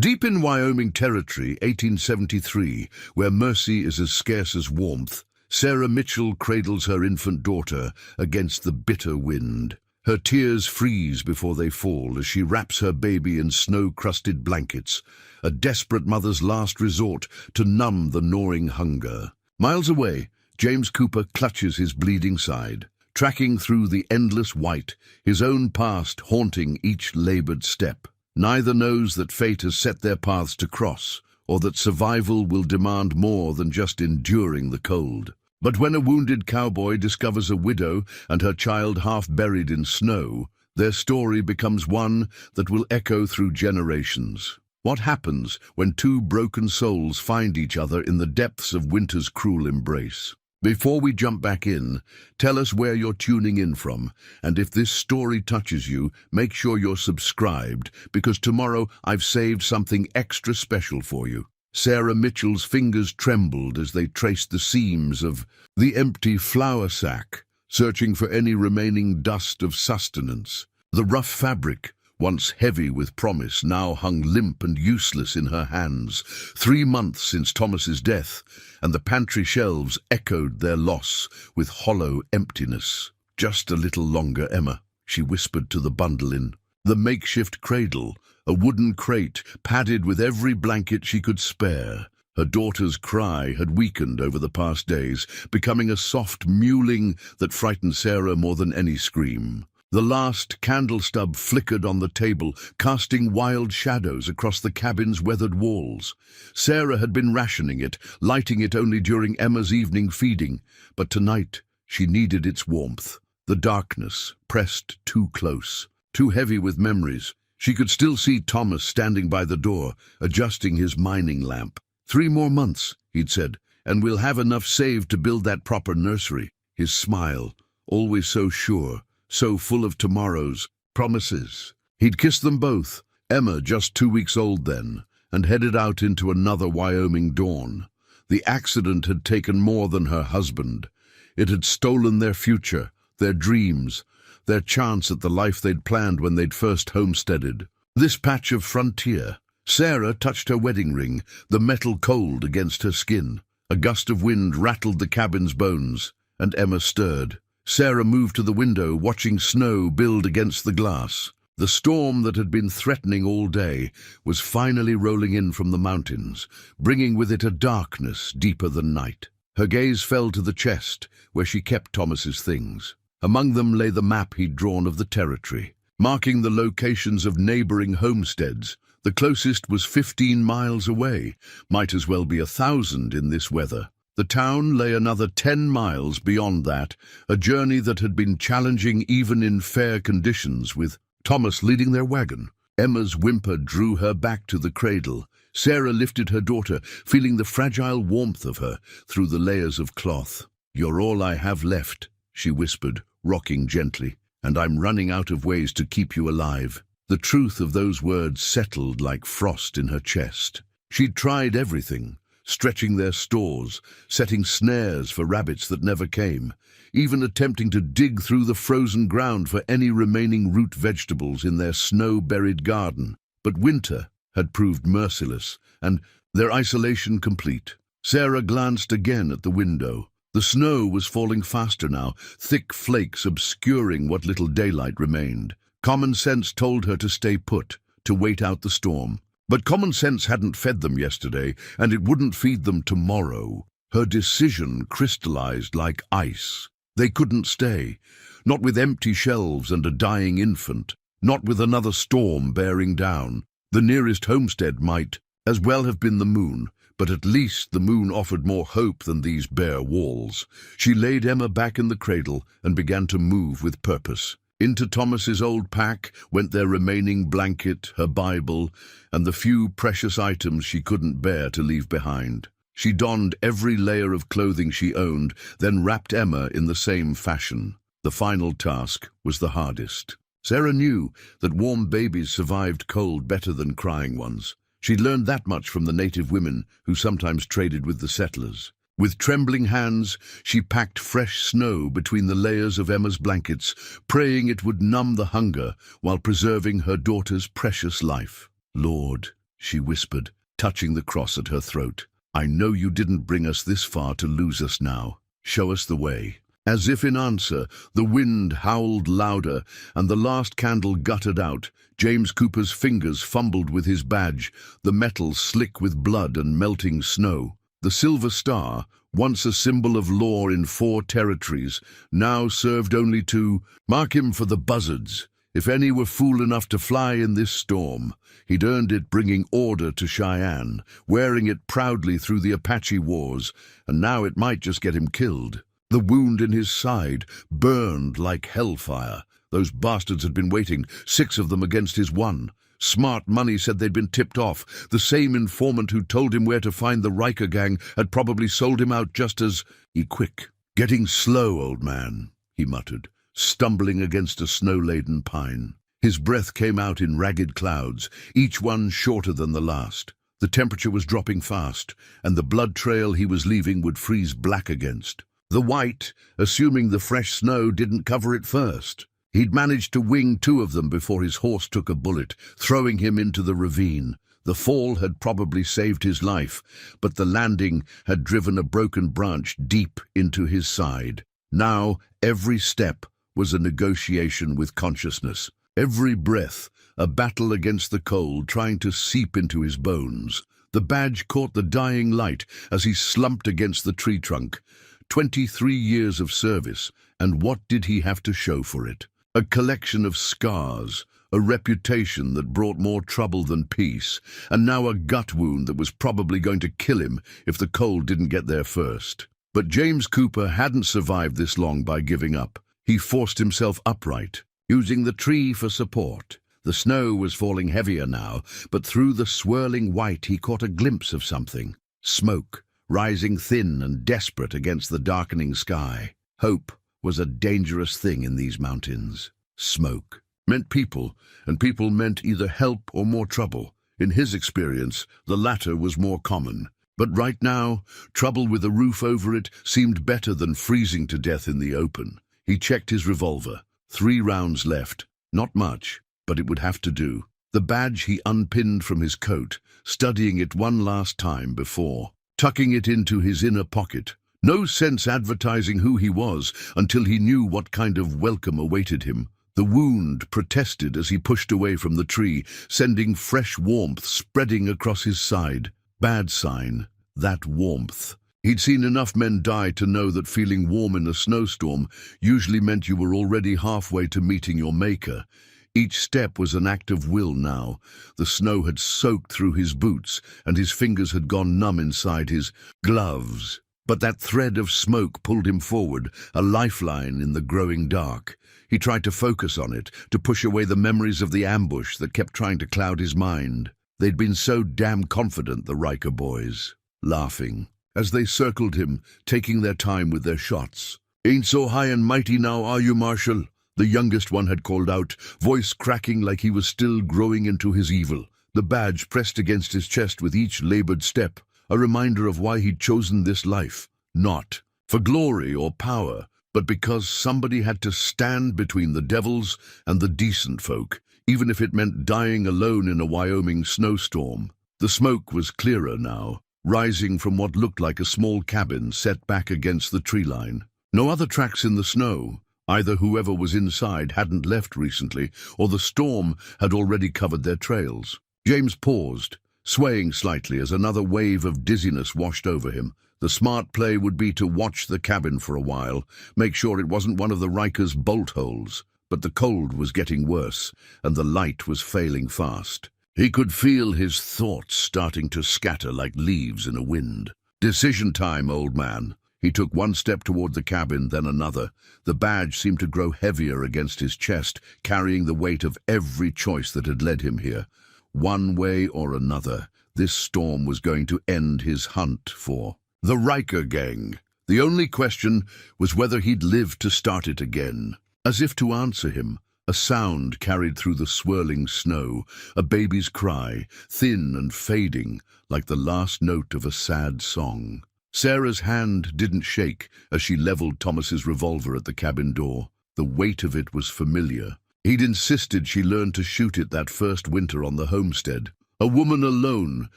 Deep in Wyoming Territory, 1873, where mercy is as scarce as warmth, Sarah Mitchell cradles her infant daughter against the bitter wind. Her tears freeze before they fall as she wraps her baby in snow-crusted blankets, a desperate mother's last resort to numb the gnawing hunger. Miles away, James Cooper clutches his bleeding side, tracking through the endless white, his own past haunting each labored step. Neither knows that fate has set their paths to cross, or that survival will demand more than just enduring the cold. But when a wounded cowboy discovers a widow and her child half buried in snow, their story becomes one that will echo through generations. What happens when two broken souls find each other in the depths of winter's cruel embrace? Before we jump back in, tell us where you're tuning in from, and if this story touches you, make sure you're subscribed, because tomorrow I've saved something extra special for you. Sarah Mitchell's fingers trembled as they traced the seams of the empty flour sack, searching for any remaining dust of sustenance. The rough fabric, once heavy with promise, now hung limp and useless in her hands. 3 months since Thomas's death, and the pantry shelves echoed their loss with hollow emptiness. "Just a little longer, Emma," she whispered to the bundle in the makeshift cradle, a wooden crate padded with every blanket she could spare. Her daughter's cry had weakened over the past days, becoming a soft mewling that frightened Sarah more than any scream. The last candle stub flickered on the table, casting wild shadows across the cabin's weathered walls. Sarah had been rationing it, lighting it only during Emma's evening feeding, but tonight she needed its warmth. The darkness pressed too close, too heavy with memories. She could still see Thomas standing by the door, adjusting his mining lamp. 3 more months, he'd said, and we'll have enough saved to build that proper nursery. His smile, always so sure, so full of tomorrows, promises. He'd kissed them both, Emma just 2 weeks old then, and headed out into another Wyoming dawn. The accident had taken more than her husband. It had stolen their future, their dreams, their chance at the life they'd planned when they'd first homesteaded. This patch of frontier. Sarah touched her wedding ring, the metal cold against her skin. A gust of wind rattled the cabin's bones, and Emma stirred. Sarah moved to the window, watching snow build against the glass. The storm that had been threatening all day was finally rolling in from the mountains, bringing with it a darkness deeper than night. Her gaze fell to the chest, where she kept Thomas's things. Among them lay the map he'd drawn of the territory, marking the locations of neighboring homesteads. The closest was 15 miles away, might as well be 1,000 in this weather. The town lay another 10 miles beyond that, a journey that had been challenging even in fair conditions, with Thomas leading their wagon. Emma's whimper drew her back to the cradle. Sarah lifted her daughter, feeling the fragile warmth of her through the layers of cloth. "You're all I have left," she whispered, rocking gently, "and I'm running out of ways to keep you alive." The truth of those words settled like frost in her chest. She'd tried everything, stretching their stores, setting snares for rabbits that never came, even attempting to dig through the frozen ground for any remaining root vegetables in their snow-buried garden. But winter had proved merciless, and their isolation complete. Sarah glanced again at the window. The snow was falling faster now, thick flakes obscuring what little daylight remained. Common sense told her to stay put, to wait out the storm. But common sense hadn't fed them yesterday, and it wouldn't feed them tomorrow. Her decision crystallized like ice. They couldn't stay, not with empty shelves and a dying infant, not with another storm bearing down. The nearest homestead might as well have been the moon, but at least the moon offered more hope than these bare walls. She laid Emma back in the cradle and began to move with purpose. Into Thomas's old pack went their remaining blanket, her Bible, and the few precious items she couldn't bear to leave behind. She donned every layer of clothing she owned, then wrapped Emma in the same fashion. The final task was the hardest. Sarah knew that warm babies survived cold better than crying ones. She'd learned that much from the native women who sometimes traded with the settlers. With trembling hands, she packed fresh snow between the layers of Emma's blankets, praying it would numb the hunger while preserving her daughter's precious life. "Lord," she whispered, touching the cross at her throat. "I know you didn't bring us this far to lose us now. Show us the way." As if in answer, the wind howled louder, and the last candle guttered out. James Cooper's fingers fumbled with his badge, the metal slick with blood and melting snow. The silver star, once a symbol of law in 4 territories, now served only to mark him for the buzzards. If any were fool enough to fly in this storm, he'd earned it bringing order to Cheyenne, wearing it proudly through the Apache wars, and now it might just get him killed. The wound in his side burned like hellfire. Those bastards had been waiting, 6 of them against his 1. Smart Money said they'd been tipped off. The same informant who told him where to find the Riker gang had probably sold him out just as quick. "Getting slow, old man," he muttered, stumbling against a snow-laden pine. His breath came out in ragged clouds, each one shorter than the last. The temperature was dropping fast, and the blood trail he was leaving would freeze black against. The white, assuming the fresh snow didn't cover it first. He'd managed to wing 2 of them before his horse took a bullet, throwing him into the ravine. The fall had probably saved his life, but the landing had driven a broken branch deep into his side. Now, every step was a negotiation with consciousness. Every breath, a battle against the cold trying to seep into his bones. The badge caught the dying light as he slumped against the tree trunk. 23 years of service, and what did he have to show for it? A collection of scars, a reputation that brought more trouble than peace, and now a gut wound that was probably going to kill him if the cold didn't get there first. But James Cooper hadn't survived this long by giving up. He forced himself upright, using the tree for support. The snow was falling heavier now, but through the swirling white he caught a glimpse of something. Smoke, rising thin and desperate against the darkening sky. Hope was a dangerous thing in these mountains. Smoke meant people, and people meant either help or more trouble. In his experience, the latter was more common. But right now, trouble with a roof over it seemed better than freezing to death in the open. He checked his revolver. 3 rounds left. Not much, but it would have to do. The badge he unpinned from his coat, studying it one last time before, tucking it into his inner pocket. No sense advertising who he was until he knew what kind of welcome awaited him. The wound protested as he pushed away from the tree, sending fresh warmth spreading across his side. Bad sign, that warmth. He'd seen enough men die to know that feeling warm in a snowstorm usually meant you were already halfway to meeting your maker. Each step was an act of will now. The snow had soaked through his boots, and his fingers had gone numb inside his gloves. But that thread of smoke pulled him forward, a lifeline in the growing dark. He tried to focus on it, to push away the memories of the ambush that kept trying to cloud his mind. They'd been so damn confident, the Riker boys, laughing, as they circled him, taking their time with their shots. "Ain't so high and mighty now, are you, Marshal?" the youngest one had called out, voice cracking like he was still growing into his evil. The badge pressed against his chest with each labored step, a reminder of why he'd chosen this life. Not for glory or power, but because somebody had to stand between the devils and the decent folk, even if it meant dying alone in a Wyoming snowstorm. The smoke was clearer now, rising from what looked like a small cabin set back against the tree line. No other tracks in the snow. Either whoever was inside hadn't left recently, or the storm had already covered their trails. James paused, swaying slightly as another wave of dizziness washed over him. The smart play would be to watch the cabin for a while, make sure it wasn't one of the Riker's bolt holes. But the cold was getting worse, and the light was failing fast. He could feel his thoughts starting to scatter like leaves in a wind. "Decision time, old man." He took one step toward the cabin, then another. The badge seemed to grow heavier against his chest, carrying the weight of every choice that had led him here. One way or another, this storm was going to end his hunt for the Riker gang. The only question was whether he'd live to start it again. As if to answer him, a sound carried through the swirling snow, a baby's cry, thin and fading, like the last note of a sad song. Sarah's hand didn't shake as she leveled Thomas's revolver at the cabin door. The weight of it was familiar. He'd insisted she learn to shoot it that first winter on the homestead. A woman alone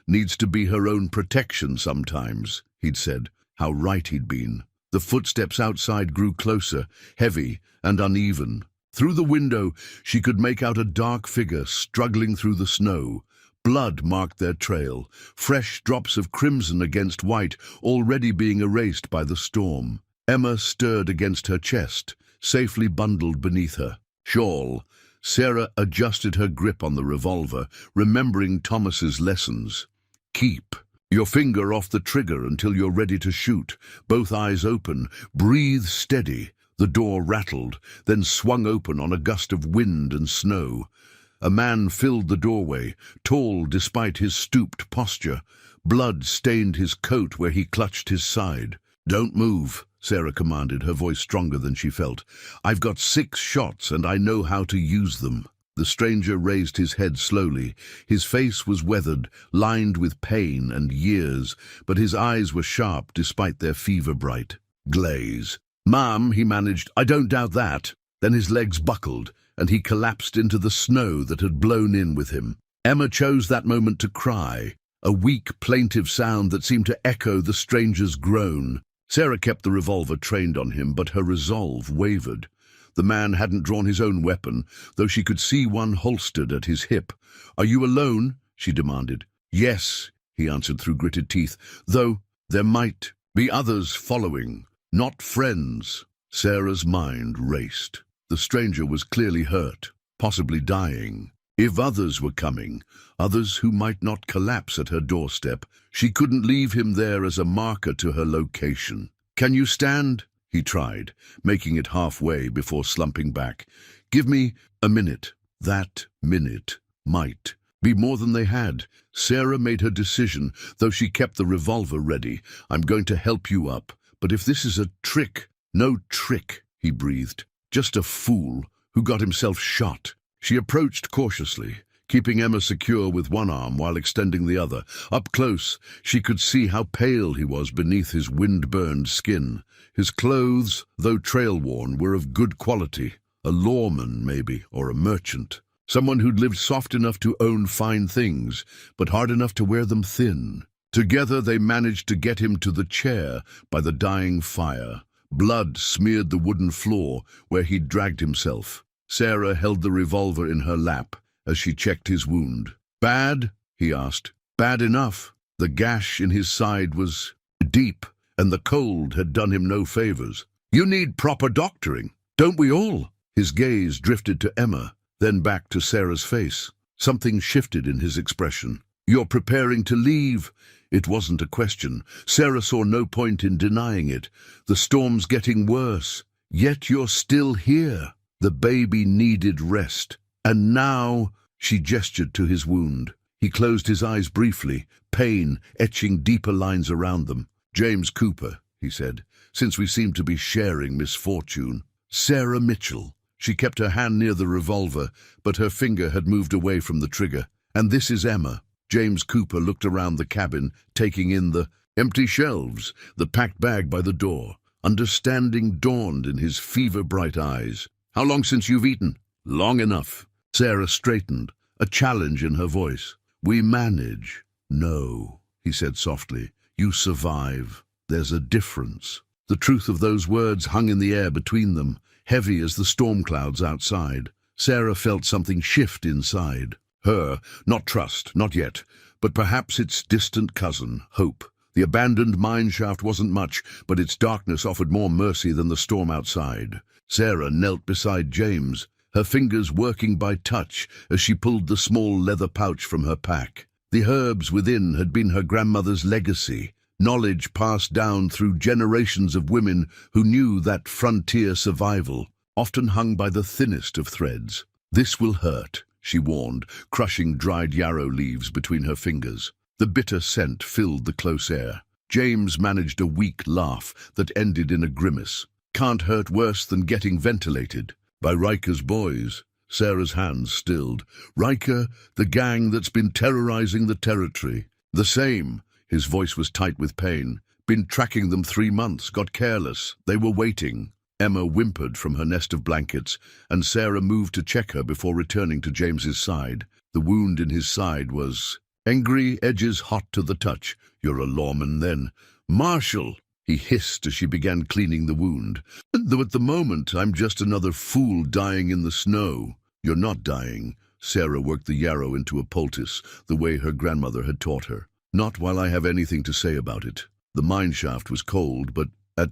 needs to be her own protection sometimes, he'd said. How right he'd been. The footsteps outside grew closer, heavy and uneven. Through the window, she could make out a dark figure struggling through the snow. Blood marked their trail, fresh drops of crimson against white, already being erased by the storm. Emma stirred against her chest, safely bundled beneath her shawl. Sarah adjusted her grip on the revolver, remembering Thomas's lessons. Keep your finger off the trigger until you're ready to shoot. Both eyes open. Breathe steady. The door rattled, then swung open on a gust of wind and snow. A man filled the doorway, tall despite his stooped posture. Blood stained his coat where he clutched his side. "Don't move," Sarah commanded, her voice stronger than she felt. "I've got 6 shots and I know how to use them." The stranger raised his head slowly. His face was weathered, lined with pain and years, but his eyes were sharp despite their fever-bright glaze. "Ma'am," he managed, "I don't doubt that." Then his legs buckled, and he collapsed into the snow that had blown in with him. Emma chose that moment to cry, a weak, plaintive sound that seemed to echo the stranger's groan. Sarah kept the revolver trained on him, but her resolve wavered. The man hadn't drawn his own weapon, though she could see one holstered at his hip. "Are you alone?" she demanded. "Yes," he answered through gritted teeth, "though there might be others following. Not friends." Sarah's mind raced. The stranger was clearly hurt, possibly dying. If others were coming, others who might not collapse at her doorstep, she couldn't leave him there as a marker to her location. "Can you stand?" he tried, making it halfway before slumping back. "Give me a minute." That minute might be more than they had. Sarah made her decision, though she kept the revolver ready. "I'm going to help you up. But if this is a trick—" "No trick," he breathed. "Just a fool who got himself shot." She approached cautiously, keeping Emma secure with one arm while extending the other. Up close, she could see how pale he was beneath his wind-burned skin. His clothes, though trail-worn, were of good quality. A lawman, maybe, or a merchant. Someone who'd lived soft enough to own fine things, but hard enough to wear them thin. Together they managed to get him to the chair by the dying fire. Blood smeared the wooden floor where he'd dragged himself. Sarah held the revolver in her lap as she checked his wound. "Bad?" he asked. "Bad enough." The gash in his side was deep, and the cold had done him no favors. "You need proper doctoring. Don't we all?" His gaze drifted to Emma, then back to Sarah's face. Something shifted in his expression. "You're preparing to leave." It wasn't a question. Sarah saw no point in denying it. "The storm's getting worse. Yet you're still here." The baby needed rest. And now, she gestured to his wound. He closed his eyes briefly, pain etching deeper lines around them. "James Cooper," he said, "since we seem to be sharing misfortune." "Sarah Mitchell." She kept her hand near the revolver, but her finger had moved away from the trigger. "And this is Emma." James Cooper looked around the cabin, taking in the empty shelves, the packed bag by the door. Understanding dawned in his fever-bright eyes. "How long since you've eaten?" "Long enough." Sarah straightened, a challenge in her voice. "We manage." "No," he said softly. "You survive. There's a difference." The truth of those words hung in the air between them, heavy as the storm clouds outside. Sarah felt something shift inside. Not trust, not yet, but perhaps its distant cousin, hope. The abandoned mine shaft wasn't much, but its darkness offered more mercy than the storm outside. Sarah knelt beside James, her fingers working by touch as she pulled the small leather pouch from her pack. The herbs within had been her grandmother's legacy, knowledge passed down through generations of women who knew that frontier survival, often hung by the thinnest of threads. "This will hurt," she warned, crushing dried yarrow leaves between her fingers. The bitter scent filled the close air. James managed a weak laugh that ended in a grimace. "Can't hurt worse than getting ventilated." "By Riker's boys." Sarah's hands stilled. "Riker, the gang that's been terrorizing the territory." "The same." His voice was tight with pain. "Been tracking them 3 months, got careless. They were waiting." Emma whimpered from her nest of blankets, and Sarah moved to check her before returning to James's side. The wound in his side was angry, edges hot to the touch. You're a lawman then. Marshal, he hissed as she began cleaning the wound. Though at the moment I'm just another fool dying in the snow. You're not dying. Sarah worked the yarrow into a poultice, the way her grandmother had taught her. Not while I have anything to say about it. The mine shaft was cold, but at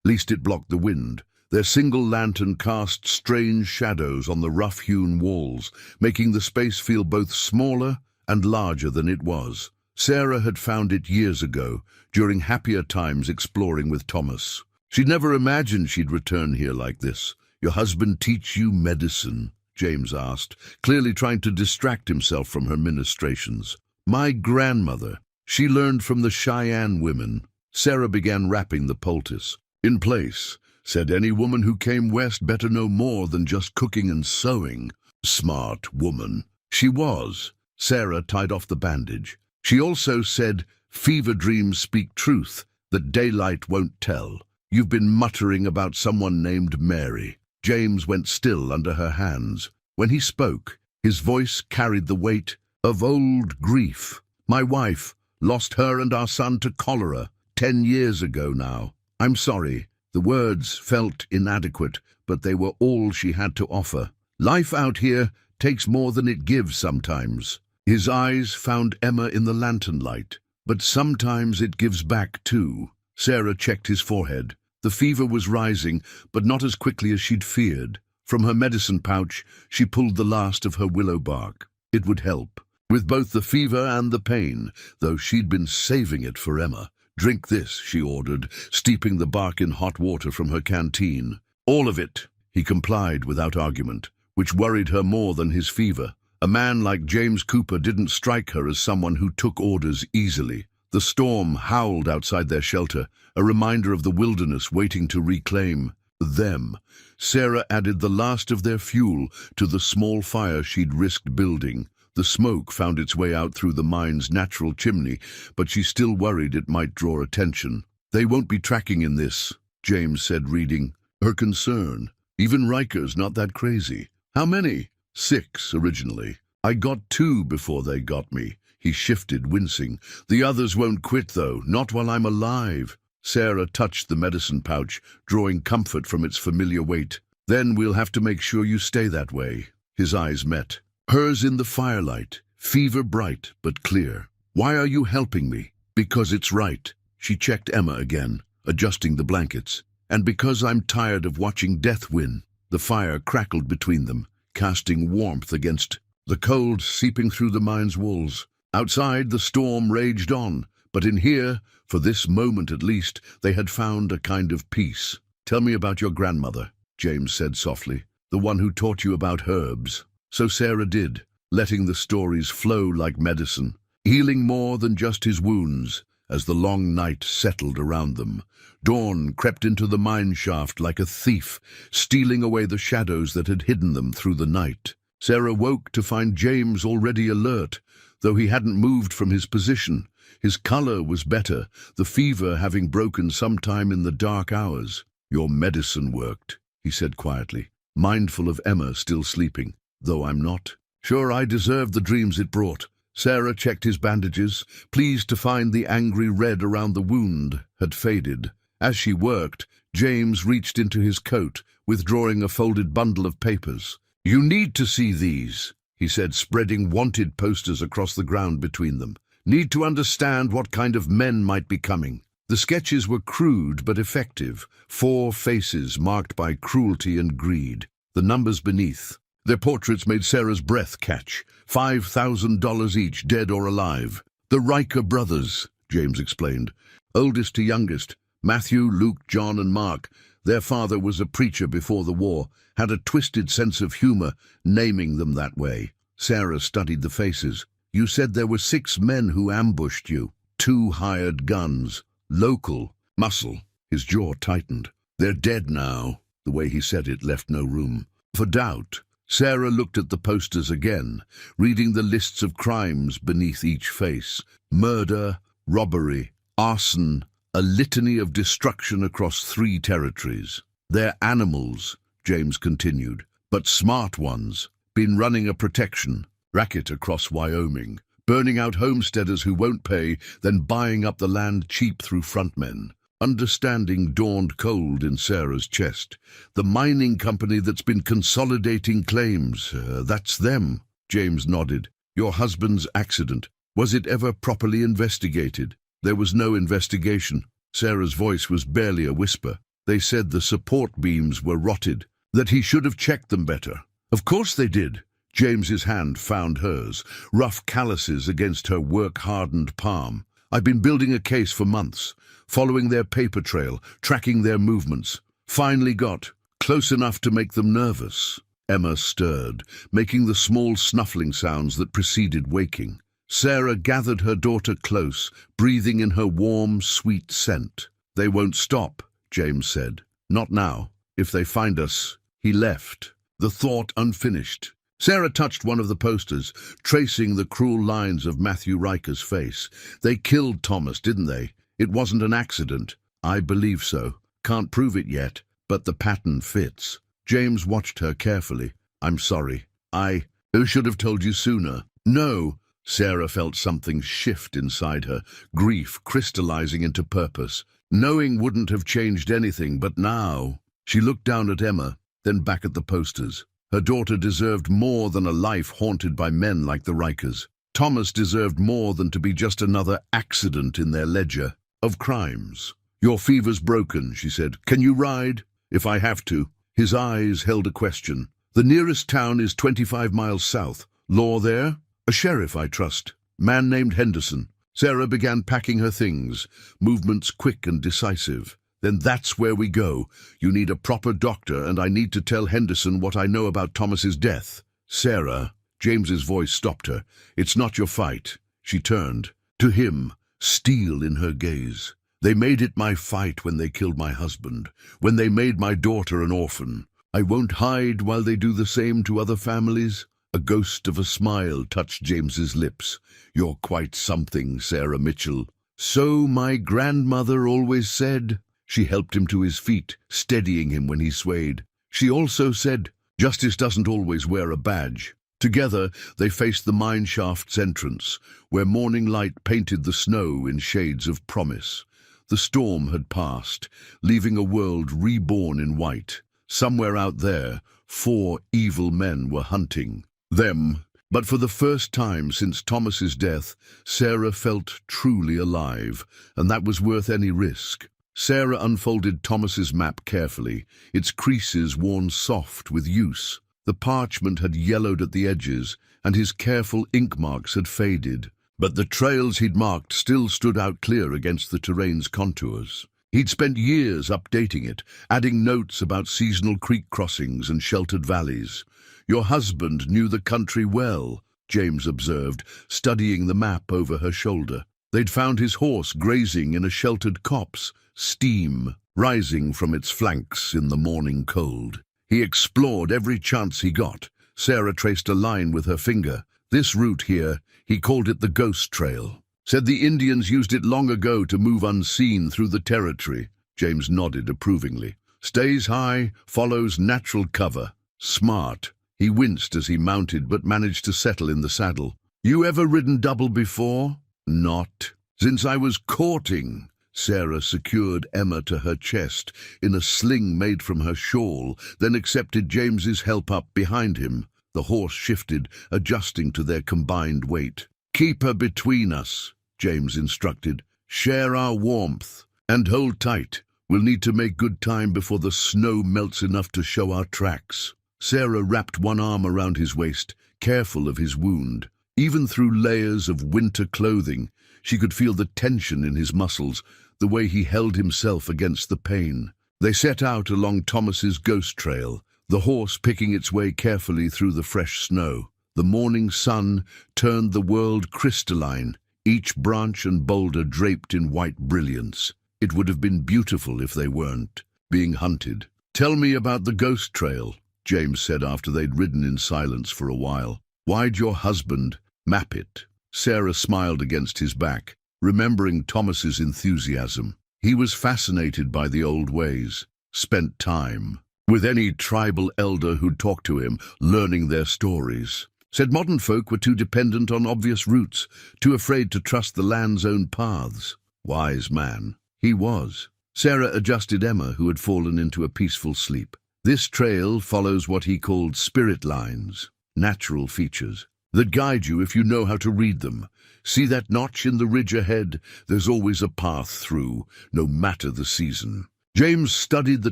least it blocked the wind. Their single lantern cast strange shadows on the rough-hewn walls, making the space feel both smaller and larger than it was. Sarah had found it years ago, during happier times exploring with Thomas. She'd never imagined she'd return here like this. Your husband teach you medicine? James asked, clearly trying to distract himself from her ministrations. My grandmother. She learned from the Cheyenne women. Sarah began wrapping the poultice. In place. Said any woman who came west better know more than just cooking and sewing. Smart woman. She was. Sarah tied off the bandage. She also said, fever dreams speak truth, that daylight won't tell. You've been muttering about someone named Mary. James went still under her hands. When he spoke, his voice carried the weight of old grief. My wife lost her and our son to cholera 10 years ago now. I'm sorry. The words felt inadequate, but they were all she had to offer. Life out here takes more than it gives sometimes. His eyes found Emma in the lantern light, but sometimes it gives back too. Sarah checked his forehead. The fever was rising, but not as quickly as she'd feared. From her medicine pouch, she pulled the last of her willow bark. It would help, with both the fever and the pain, though she'd been saving it for Emma. Drink this, she ordered, steeping the bark in hot water from her canteen. All of it, he complied without argument, which worried her more than his fever. A man like James Cooper didn't strike her as someone who took orders easily. The storm howled outside their shelter, a reminder of the wilderness waiting to reclaim them. Sarah added the last of their fuel to the small fire she'd risked building. The smoke found its way out through the mine's natural chimney, but she still worried it might draw attention. They won't be tracking in this, James said, reading. Her concern. Even Riker's not that crazy. How many? 6 originally. I got 2 before they got me. He shifted, wincing. The others won't quit, though, not while I'm alive. Sarah touched the medicine pouch, drawing comfort from its familiar weight. Then we'll have to make sure you stay that way. His eyes met. Hers in the firelight, fever bright but clear. Why are you helping me? Because it's right. She checked Emma again, adjusting the blankets. And because I'm tired of watching death win. The fire crackled between them, casting warmth against the cold seeping through the mine's walls. Outside, the storm raged on, but in here, for this moment at least, they had found a kind of peace. Tell me about your grandmother, James said softly, the one who taught you about herbs. So Sarah did, letting the stories flow like medicine, healing more than just his wounds. As the long night settled around them, dawn crept into the mine shaft like a thief, stealing away the shadows that had hidden them through the night. Sarah woke to find James already alert, though he hadn't moved from his position. His color was better, the fever having broken sometime in the dark hours. Your medicine worked, he said quietly, mindful of Emma still sleeping. Though I'm not. Sure, I deserved the dreams it brought. Sarah checked his bandages, pleased to find the angry red around the wound had faded. As she worked, James reached into his coat, withdrawing a folded bundle of papers. You need to see these, he said, spreading wanted posters across the ground between them. Need to understand what kind of men might be coming. The sketches were crude but effective, 4 faces marked by cruelty and greed. The numbers beneath. Their portraits made Sarah's breath catch. $5,000 each, dead or alive. The Riker brothers, James explained. Oldest to youngest, Matthew, Luke, John, and Mark. Their father was a preacher before the war, had a twisted sense of humor, naming them that way. Sarah studied the faces. You said there were 6 men who ambushed you. 2 hired guns. Local. Muscle. His jaw tightened. They're dead now. The way he said it left no room for doubt. Sarah looked at the posters again, reading the lists of crimes beneath each face. Murder, robbery, arson, a litany of destruction across 3 territories. They're animals, James continued, but smart ones. Been running a protection racket across Wyoming. burning out homesteaders who won't pay, then buying up the land cheap through frontmen. Understanding dawned cold in Sarah's chest. The mining company that's been consolidating claims, that's them. James nodded. Your husband's accident, was it ever properly investigated? There was no investigation. Sarah's voice was barely a whisper. They said the support beams were rotted, that he should have checked them better. Of course they did. James's hand found hers, rough calluses against her work-hardened palm. I've been building a case for months, following their paper trail, tracking their movements. Finally got close enough to make them nervous. Emma stirred, making the small snuffling sounds that preceded waking. Sarah gathered her daughter close, breathing in her warm, sweet scent. They won't stop, James said. Not now. If they find us. He left, the thought unfinished. Sarah touched one of the posters, tracing the cruel lines of Matthew Riker's face. They killed Thomas, didn't they? It wasn't an accident. I believe so. Can't prove it yet, but the pattern fits. James watched her carefully. I'm sorry. I should have told you sooner. No. Sarah felt something shift inside her, grief crystallizing into purpose. Knowing wouldn't have changed anything, but now... She looked down at Emma, then back at the posters. Her daughter deserved more than a life haunted by men like the Rikers. Thomas deserved more than to be just another accident in their ledger of crimes. Your fever's broken, she said. Can you ride? If I have to. His eyes held a question. The nearest town is 25 miles south. Law there? A sheriff, I trust. Man named Henderson. Sarah began packing her things, movements quick and decisive. Then that's where we go. You need a proper doctor, and I need to tell Henderson what I know about Thomas's death. Sarah, James's voice stopped her. It's not your fight. She turned. To him, steel in her gaze. They made it my fight when they killed my husband, when they made my daughter an orphan. I won't hide while they do the same to other families. A ghost of a smile touched James's lips. You're quite something, Sarah Mitchell. So my grandmother always said. She helped him to his feet, steadying him when he swayed. She also said, justice doesn't always wear a badge. Together, they faced the mine shaft's entrance, where morning light painted the snow in shades of promise. The storm had passed, leaving a world reborn in white. Somewhere out there, 4 evil men were hunting them. But for the first time since Thomas's death, Sarah felt truly alive, and that was worth any risk. Sarah unfolded Thomas's map carefully, its creases worn soft with use. The parchment had yellowed at the edges, and his careful ink marks had faded. But the trails he'd marked still stood out clear against the terrain's contours. He'd spent years updating it, adding notes about seasonal creek crossings and sheltered valleys. Your husband knew the country well, James observed, studying the map over her shoulder. They'd found his horse grazing in a sheltered copse, steam rising from its flanks in the morning cold. He explored every chance he got. Sarah traced a line with her finger. This route here, he called it the Ghost Trail. Said the Indians used it long ago to move unseen through the territory. James nodded approvingly. Stays high, follows natural cover. Smart. He winced as he mounted but managed to settle in the saddle. You ever ridden double before? Not. Since I was courting. Sarah secured Emma to her chest in a sling made from her shawl, then accepted James's help up behind him. The horse shifted, adjusting to their combined weight. Keep her between us, James instructed. Share our warmth. And hold tight. We'll need to make good time before the snow melts enough to show our tracks. Sarah wrapped one arm around his waist, careful of his wound. Even through layers of winter clothing, she could feel the tension in his muscles, the way he held himself against the pain. They set out along Thomas's ghost trail, the horse picking its way carefully through the fresh snow. The morning sun turned the world crystalline, each branch and boulder draped in white brilliance. It would have been beautiful if they weren't being hunted. Tell me about the ghost trail, James said after they'd ridden in silence for a while. Why'd your husband map it? Sarah smiled against his back, remembering Thomas's enthusiasm. He was fascinated by the old ways, spent time with any tribal elder who'd talk to him, learning their stories. Said modern folk were too dependent on obvious routes, too afraid to trust the land's own paths. Wise man. He was. Sarah adjusted Emma, who had fallen into a peaceful sleep. This trail follows what he called spirit lines, natural features, that guide you if you know how to read them. See that notch in the ridge ahead? There's always a path through, no matter the season. James studied the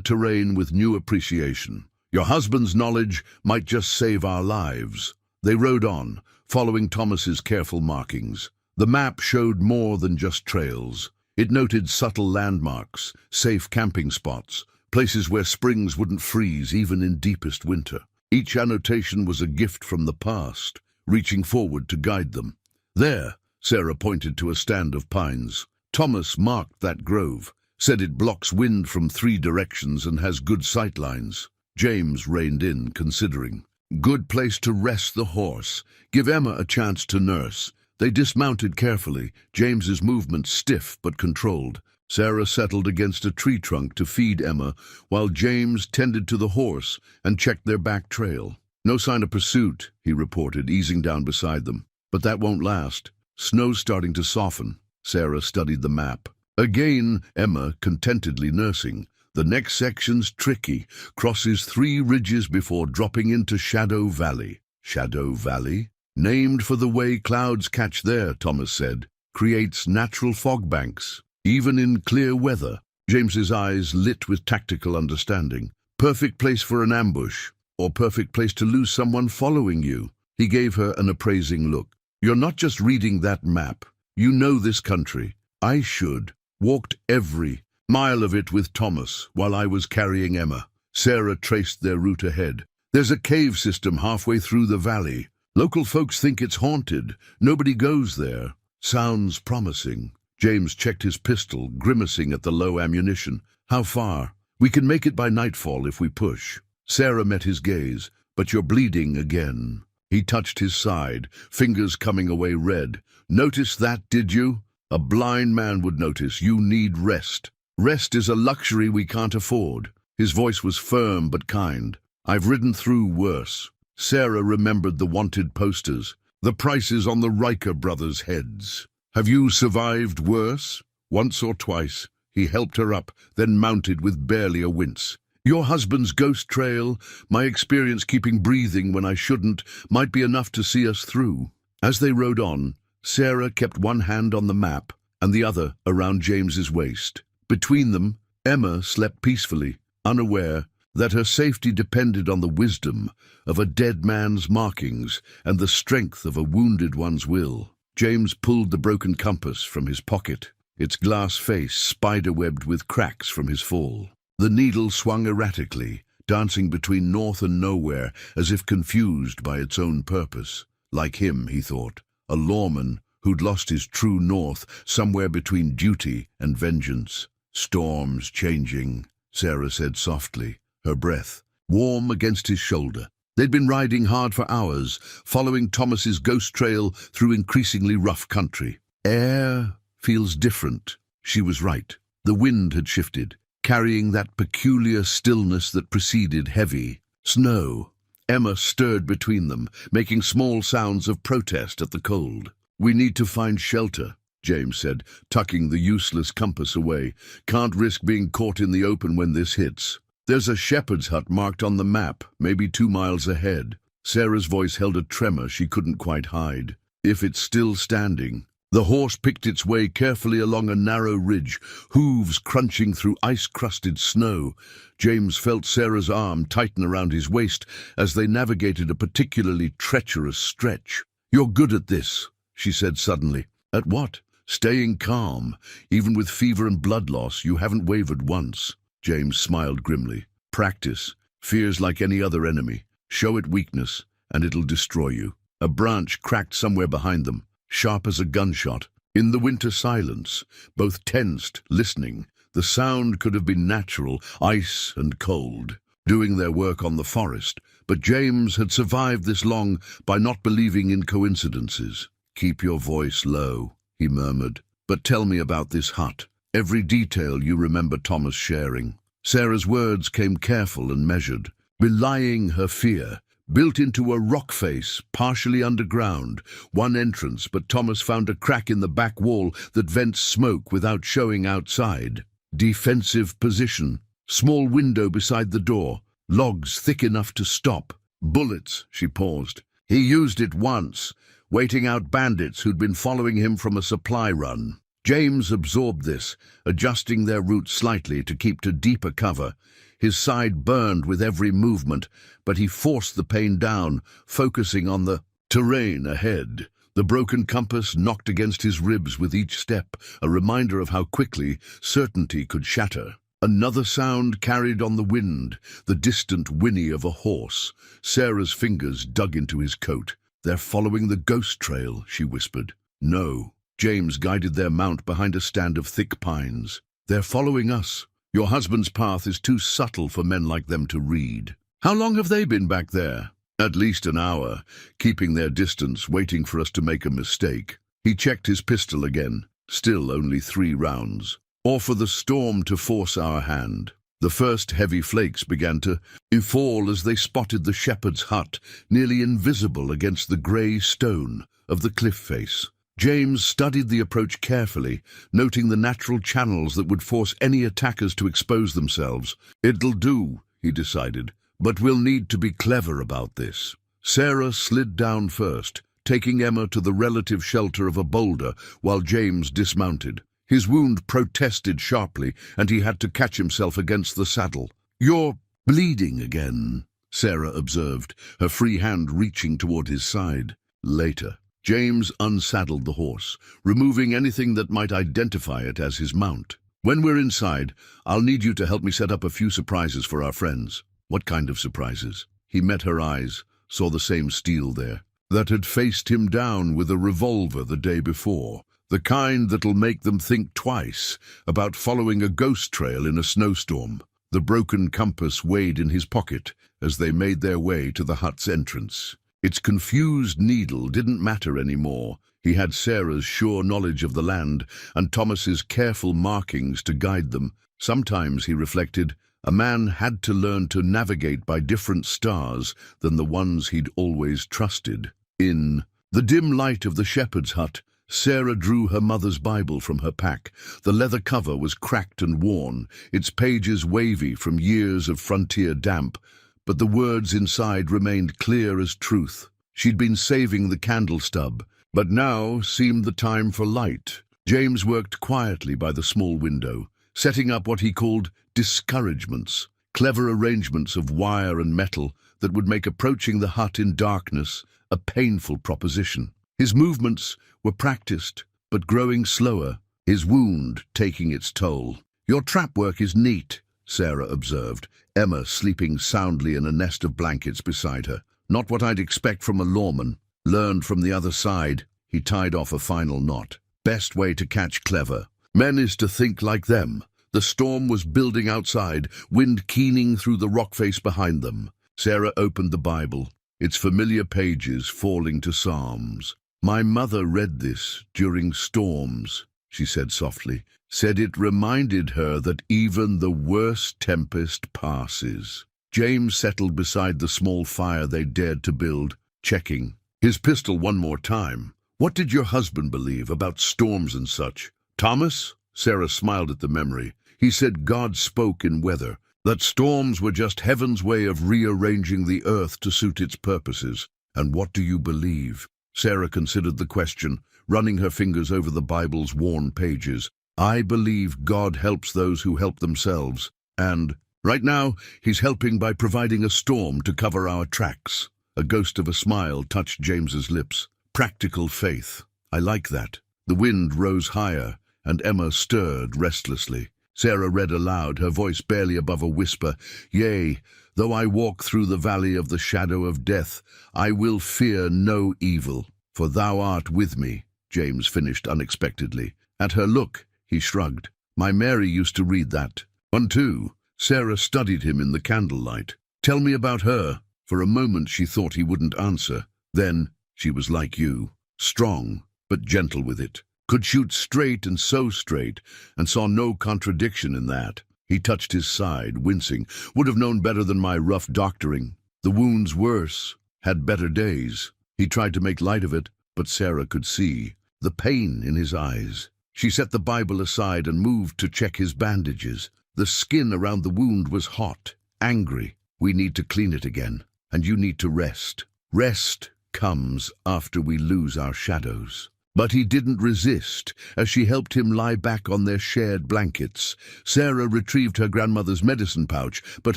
terrain with new appreciation. Your husband's knowledge might just save our lives. They rode on, following Thomas's careful markings. The map showed more than just trails. It noted subtle landmarks, safe camping spots, places where springs wouldn't freeze even in deepest winter. Each annotation was a gift from the past, reaching forward to guide them. There, Sarah pointed to a stand of pines. Thomas marked that grove, said it blocks wind from 3 directions and has good sight lines. James reined in, considering. Good place to rest the horse. Give Emma a chance to nurse. They dismounted carefully, James's movements stiff but controlled. Sarah settled against a tree trunk to feed Emma, while James tended to the horse and checked their back trail. No sign of pursuit, he reported, easing down beside them. But that won't last. Snow's starting to soften. Sarah studied the map. Again, Emma contentedly nursing. The next section's tricky, crosses 3 ridges before dropping into Shadow Valley. Shadow Valley? Named for the way clouds catch there, Thomas said. Creates natural fog banks, even in clear weather. James's eyes lit with tactical understanding. Perfect place for an ambush, or perfect place to lose someone following you. He gave her an appraising look. You're not just reading that map. You know this country. I should. Walked every mile of it with Thomas while I was carrying Emma. Sarah traced their route ahead. There's a cave system halfway through the valley. Local folks think it's haunted. Nobody goes there. Sounds promising. James checked his pistol, grimacing at the low ammunition. How far? We can make it by nightfall if we push. Sarah met his gaze. But you're bleeding again. He touched his side, fingers coming away red. Notice that, did you? A blind man would notice. You need rest. Rest is a luxury we can't afford. His voice was firm but kind. I've ridden through worse. Sarah remembered the wanted posters, the prices on the Riker brothers' heads. Have you survived worse? Once or twice. He helped her up, then mounted with barely a wince. Your husband's ghost trail, my experience keeping breathing when I shouldn't, might be enough to see us through. As they rode on, Sarah kept one hand on the map and the other around James's waist. Between them, Emma slept peacefully, unaware that her safety depended on the wisdom of a dead man's markings and the strength of a wounded one's will. James pulled the broken compass from his pocket, its glass face spider-webbed with cracks from his fall. The needle swung erratically, dancing between north and nowhere, as if confused by its own purpose. Like him, he thought, a lawman who'd lost his true north somewhere between duty and vengeance. Storms changing, Sarah said softly, her breath warm against his shoulder. They'd been riding hard for hours, following Thomas's ghost trail through increasingly rough country. Air feels different. She was right. The wind had shifted, carrying that peculiar stillness that preceded heavy snow. Emma stirred between them, making small sounds of protest at the cold. We need to find shelter, James said, tucking the useless compass away. Can't risk being caught in the open when this hits. There's a shepherd's hut marked on the map, maybe 2 miles ahead. Sarah's voice held a tremor she couldn't quite hide. If it's still standing. The horse picked its way carefully along a narrow ridge, hooves crunching through ice-crusted snow. James felt Sarah's arm tighten around his waist as they navigated a particularly treacherous stretch. You're good at this, she said suddenly. At what? Staying calm. Even with fever and blood loss, you haven't wavered once. James smiled grimly. Practice. Fear's like any other enemy. Show it weakness, and it'll destroy you. A branch cracked somewhere behind them, sharp as a gunshot. In the winter silence, both tensed, listening. The sound could have been natural, ice and cold, doing their work on the forest. But James had survived this long by not believing in coincidences. Keep your voice low, he murmured. But tell me about this hut. Every detail you remember Thomas sharing. Sarah's words came careful and measured, belying her fear, built into a rock face, partially underground. One entrance, but Thomas found a crack in the back wall that vents smoke without showing outside. Defensive position. Small window beside the door. Logs thick enough to stop. Bullets, she paused. He used it once, waiting out bandits who'd been following him from a supply run. James absorbed this, adjusting their route slightly to keep to deeper cover. His side burned with every movement, but he forced the pain down, focusing on the terrain ahead. The broken compass knocked against his ribs with each step, a reminder of how quickly certainty could shatter. Another sound carried on the wind, the distant whinny of a horse. Sarah's fingers dug into his coat. "They're following the ghost trail," she whispered. "No." James guided their mount behind a stand of thick pines. "They're following us. Your husband's path is too subtle for men like them to read." "How long have they been back there?" "At least an hour, keeping their distance, waiting for us to make a mistake." He checked his pistol again. Still only 3 rounds. "Or for the storm to force our hand." The first heavy flakes began to fall as they spotted the shepherd's hut, nearly invisible against the grey stone of the cliff face. James studied the approach carefully, noting the natural channels that would force any attackers to expose themselves. "It'll do," he decided, "but we'll need to be clever about this." Sarah slid down first, taking Emma to the relative shelter of a boulder while James dismounted. His wound protested sharply, and he had to catch himself against the saddle. "You're bleeding again," Sarah observed, her free hand reaching toward his side. Later. James unsaddled the horse, removing anything that might identify it as his mount. "When we're inside, I'll need you to help me set up a few surprises for our friends." "What kind of surprises?" He met her eyes, saw the same steel there, that had faced him down with a revolver the day before. The kind that'll make them think twice about following a ghost trail in a snowstorm. The broken compass weighed in his pocket as they made their way to the hut's entrance. Its confused needle didn't matter anymore. He had Sarah's sure knowledge of the land and Thomas's careful markings to guide them. Sometimes, he reflected, a man had to learn to navigate by different stars than the ones he'd always trusted. In the dim light of the shepherd's hut, Sarah drew her mother's Bible from her pack. The leather cover was cracked and worn, its pages wavy from years of frontier damp, but the words inside remained clear as truth. She'd been saving the candle stub, but now seemed the time for light. James worked quietly by the small window, setting up what he called discouragements, clever arrangements of wire and metal that would make approaching the hut in darkness a painful proposition. His movements were practiced, but growing slower, his wound taking its toll. "Your trap work is neat," Sarah observed, Emma sleeping soundly in a nest of blankets beside her. "Not what I'd expect from a lawman. Learned from the other side." He tied off a final knot. "Best way to catch clever men is to think like them." The storm was building outside, wind keening through the rock face behind them. Sarah opened the Bible, its familiar pages falling to Psalms. "My mother read this during storms," she said softly. "Said it reminded her that even the worst tempest passes." James settled beside the small fire they dared to build, checking his pistol one more time. "What did your husband believe about storms and such?" "Thomas?" Sarah smiled at the memory. "He said God spoke in weather, that storms were just heaven's way of rearranging the earth to suit its purposes." "And what do you believe?" Sarah considered the question, running her fingers over the Bible's worn pages. "I believe God helps those who help themselves, and right now he's helping by providing a storm to cover our tracks." A ghost of a smile touched James's lips. "Practical faith. I like that." The wind rose higher, and Emma stirred restlessly. Sarah read aloud, her voice barely above a whisper. "Yea, though I walk through the valley of the shadow of death, I will fear no evil, for thou art with me." James finished unexpectedly. At her look, he shrugged. "My Mary used to read that one too." Sarah studied him in the candlelight. "Tell me about her." For a moment she thought he wouldn't answer. Then, "She was like you, strong, but gentle with it. Could shoot straight and so straight, and saw no contradiction in that." He touched his side, wincing. "Would have known better than my rough doctoring. The wound's worse, had better days. He tried to make light of it, but Sarah could see the pain in his eyes. She set the Bible aside and moved to check his bandages. The skin around the wound was hot, angry. We need to clean it again, and you need to rest. Rest comes after we lose our shadows. But he didn't resist as she helped him lie back on their shared blankets. Sarah retrieved her grandmother's medicine pouch, but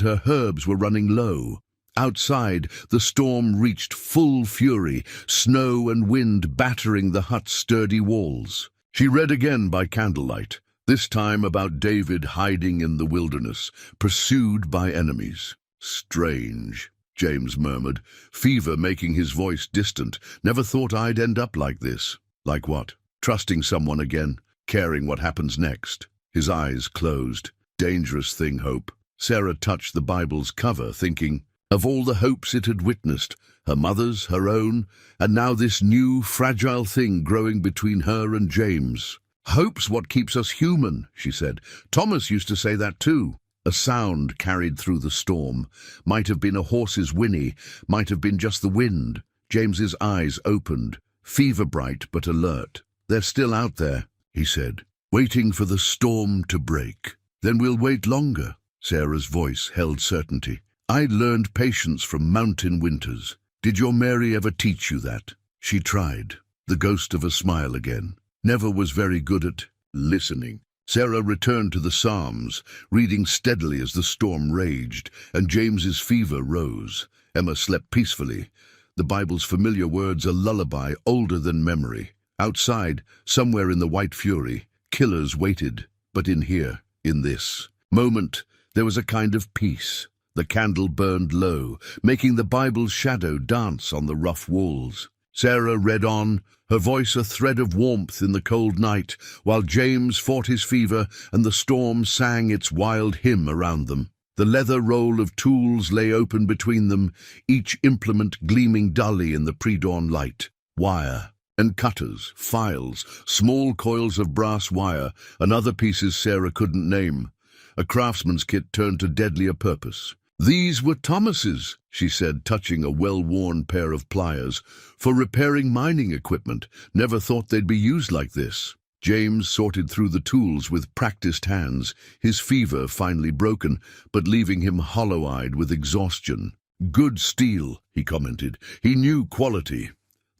her herbs were running low. Outside, the storm reached full fury, snow and wind battering the hut's sturdy walls. She read again by candlelight, this time about David hiding in the wilderness, pursued by enemies. Strange, James murmured, fever making his voice distant. Never thought I'd end up like this. Like what? Trusting someone again, caring what happens next. His eyes closed. Dangerous thing, hope. Sarah touched the Bible's cover, thinking of all the hopes it had witnessed, her mother's, her own, and now this new, fragile thing growing between her and James. Hope's what keeps us human, she said. Thomas used to say that too. A sound carried through the storm. Might have been a horse's whinny, might have been just the wind. James's eyes opened, fever-bright but alert. They're still out there, he said, waiting for the storm to break. Then we'll wait longer. Sarah's voice held certainty. I learned patience from mountain winters. Did your Mary ever teach you that? She tried, the ghost of a smile again. Never was very good at listening. Sarah returned to the Psalms, reading steadily as the storm raged, and James's fever rose. Emma slept peacefully. The Bible's familiar words a lullaby older than memory. Outside, somewhere in the white fury, killers waited. But in here, in this moment, there was a kind of peace. The candle burned low, making the Bible's shadow dance on the rough walls. Sarah read on, her voice a thread of warmth in the cold night, while James fought his fever and the storm sang its wild hymn around them. The leather roll of tools lay open between them, each implement gleaming dully in the pre-dawn light. Wire and cutters, files, small coils of brass wire, and other pieces Sarah couldn't name. A craftsman's kit turned to deadlier purpose. These were Thomas's, she said, touching a well-worn pair of pliers, for repairing mining equipment. Never thought they'd be used like this. James sorted through the tools with practiced hands, his fever finally broken, but leaving him hollow-eyed with exhaustion. Good steel, he commented. He knew quality.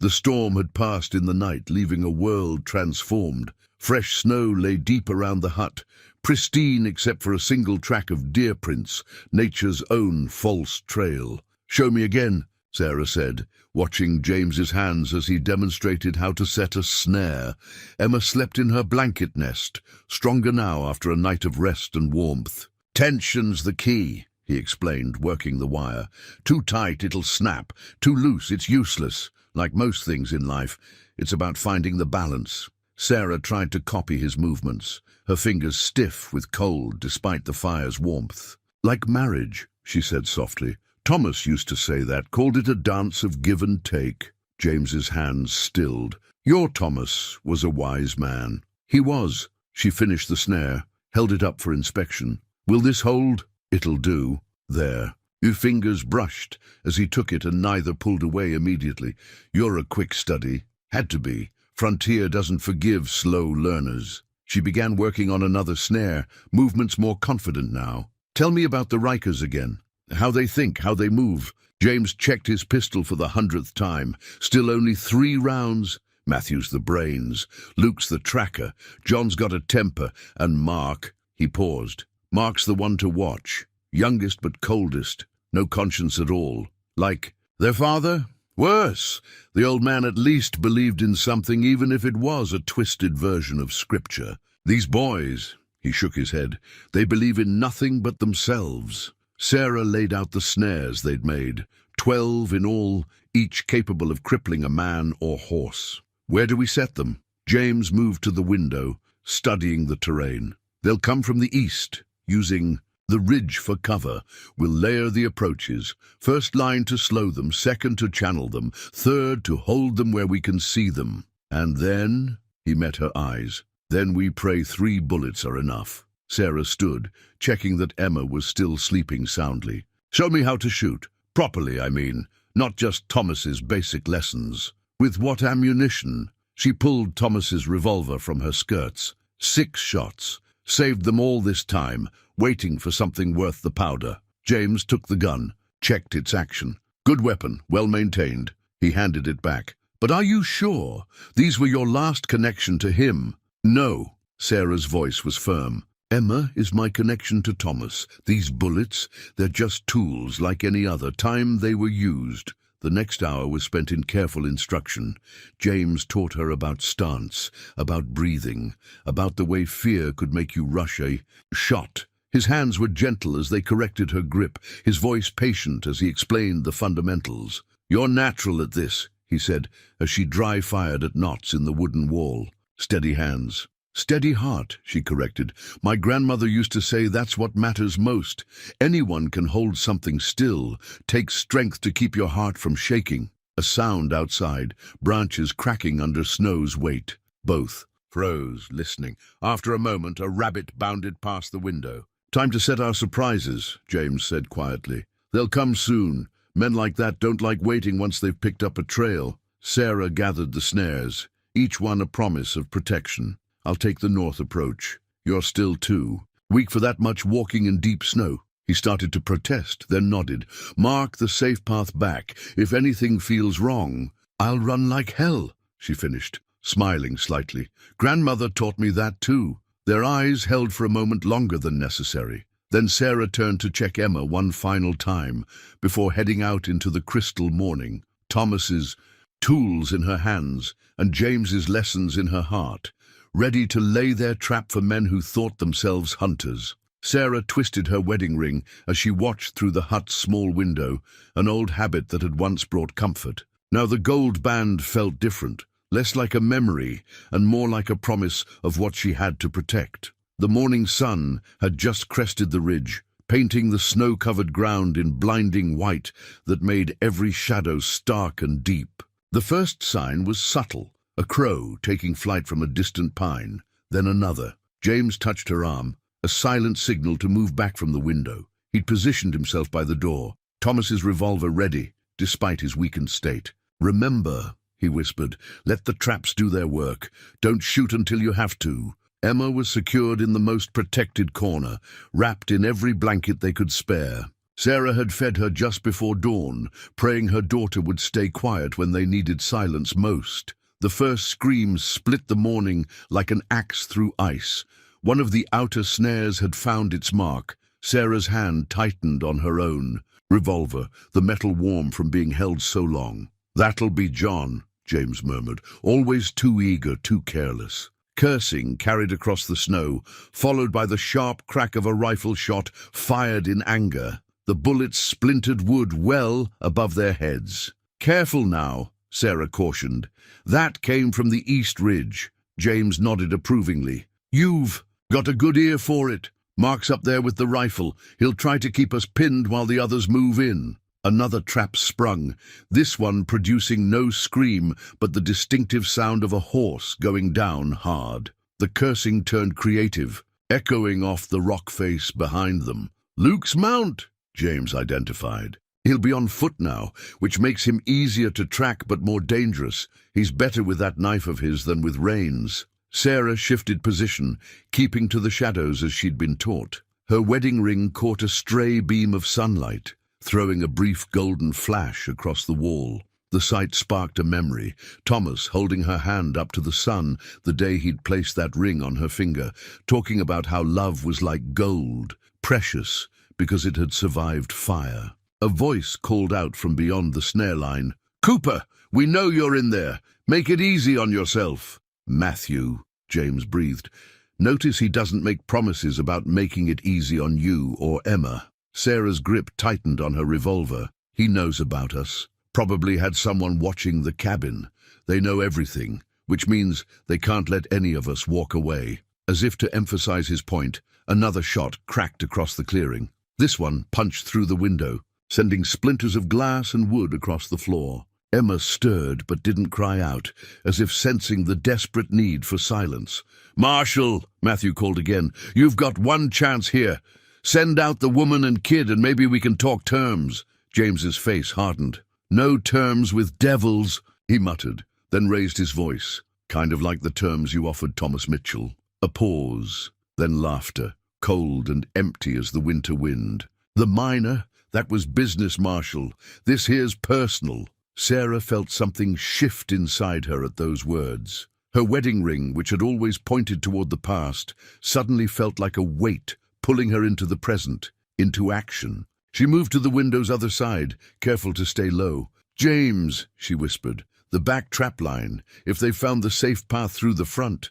The storm had passed in the night, leaving a world transformed. Fresh snow lay deep around the hut, pristine except for a single track of deer prints, nature's own false trail. Show me again, Sarah said, watching James's hands as he demonstrated how to set a snare. Emma slept in her blanket nest, stronger now after a night of rest and warmth. Tension's the key, he explained, working the wire. Too tight, it'll snap. Too loose, it's useless. Like most things in life, it's about finding the balance. Sarah tried to copy his movements, her fingers stiff with cold despite the fire's warmth. Like marriage, she said softly. Thomas used to say that, called it a dance of give and take. James's hands stilled. Your Thomas was a wise man. He was. She finished the snare, held it up for inspection. Will this hold? It'll do. There. Your fingers brushed as he took it and neither pulled away immediately. You're a quick study. Had to be. Frontier doesn't forgive slow learners. She began working on another snare, movements more confident now. Tell me about the Rikers again. How they think, how they move. James checked his pistol for the 100th time. Still only 3 rounds. Matthew's the brains. Luke's the tracker. John's got a temper. And Mark, he paused. Mark's the one to watch. Youngest but coldest. No conscience at all. Like their father? Worse. The old man at least believed in something, even if it was a twisted version of scripture. These boys, he shook his head, they believe in nothing but themselves. Sarah laid out the snares they'd made, 12 in all, each capable of crippling a man or horse. Where do we set them? James moved to the window, studying the terrain. They'll come from the east, using the ridge for cover. We'll layer the approaches. First line to slow them, second to channel them, third to hold them where we can see them. And then, he met her eyes, then we pray 3 bullets are enough. Sarah stood, checking that Emma was still sleeping soundly. Show me how to shoot. Properly, I mean. not just Thomas's basic lessons. With what ammunition? She pulled Thomas's revolver from her skirts. 6 shots. Saved them all this time, waiting for something worth the powder. James took the gun, checked its action. Good weapon, well maintained. He handed it back. But are you sure? These were your last connection to him? No. Sarah's voice was firm. Emma is my connection to Thomas. These bullets, they're just tools like any other. Time they were used. The next hour was spent in careful instruction. James taught her about stance, about breathing, about the way fear could make you rush a shot. His hands were gentle as they corrected her grip, his voice patient as he explained the fundamentals. You're natural at this, he said, as she dry-fired at knots in the wooden wall. Steady hands. Steady heart, she corrected. My grandmother used to say that's what matters most. Anyone can hold something still. Takes strength to keep your heart from shaking. A sound outside, branches cracking under snow's weight. Both froze, listening. After a moment, a rabbit bounded past the window. Time to set our surprises, James said quietly. They'll come soon. Men like that don't like waiting once they've picked up a trail. Sarah gathered the snares, each one a promise of protection. I'll take the north approach. You're still too weak for that much walking in deep snow. He started to protest, then nodded. Mark the safe path back. If anything feels wrong, I'll run like hell, she finished, smiling slightly. Grandmother taught me that too. Their eyes held for a moment longer than necessary. Then Sarah turned to check Emma one final time before heading out into the crystal morning. Thomas's tools in her hands and James's lessons in her heart, ready to lay their trap for men who thought themselves hunters. Sarah twisted her wedding ring as she watched through the hut's small window, an old habit that had once brought comfort. Now the gold band felt different, less like a memory and more like a promise of what she had to protect. The morning sun had just crested the ridge, painting the snow-covered ground in blinding white that made every shadow stark and deep. The first sign was subtle, a crow taking flight from a distant pine, then another. James touched her arm, a silent signal to move back from the window. He'd positioned himself by the door, Thomas's revolver ready, despite his weakened state. Remember, he whispered, let the traps do their work. Don't shoot until you have to. Emma was secured in the most protected corner, wrapped in every blanket they could spare. Sarah had fed her just before dawn, praying her daughter would stay quiet when they needed silence most. The first screams split the morning like an axe through ice. One of the outer snares had found its mark. Sarah's hand tightened on her own revolver, the metal warm from being held so long. That'll be John, James murmured, always too eager, too careless. Cursing carried across the snow, followed by the sharp crack of a rifle shot fired in anger. The bullets splintered wood well above their heads. Careful now, Sarah cautioned. That came from the East Ridge. James nodded approvingly. You've got a good ear for it. Mark's up there with the rifle. He'll try to keep us pinned while the others move in. Another trap sprung, this one producing no scream but the distinctive sound of a horse going down hard. The cursing turned creative, echoing off the rock face behind them. Luke's mount, James identified. He'll be on foot now, which makes him easier to track but more dangerous. He's better with that knife of his than with reins. Sarah shifted position, keeping to the shadows as she'd been taught. Her wedding ring caught a stray beam of sunlight, throwing a brief golden flash across the wall. The sight sparked a memory. Thomas holding her hand up to the sun the day he'd placed that ring on her finger, talking about how love was like gold, precious because it had survived fire. A voice called out from beyond the snare line. Cooper, we know you're in there. Make it easy on yourself. Matthew, James breathed. Notice he doesn't make promises about making it easy on you or Emma. Sarah's grip tightened on her revolver. He knows about us. Probably had someone watching the cabin. They know everything, which means they can't let any of us walk away. As if to emphasize his point, another shot cracked across the clearing. This one punched through the window, sending splinters of glass and wood across the floor. Emma stirred but didn't cry out, as if sensing the desperate need for silence. Marshal, Matthew called again, you've got one chance here. Send out the woman and kid and maybe we can talk terms. James's face hardened. No terms with devils, he muttered, then raised his voice, kind of like the terms you offered Thomas Mitchell. A pause, then laughter, cold and empty as the winter wind. The minor? That was business, Marshal. This here's personal. Sarah felt something shift inside her at those words. Her wedding ring, which had always pointed toward the past, suddenly felt like a weight pulling her into the present, into action. She moved to the window's other side, careful to stay low. "James," she whispered, "the back trap line, if they found the safe path through the front."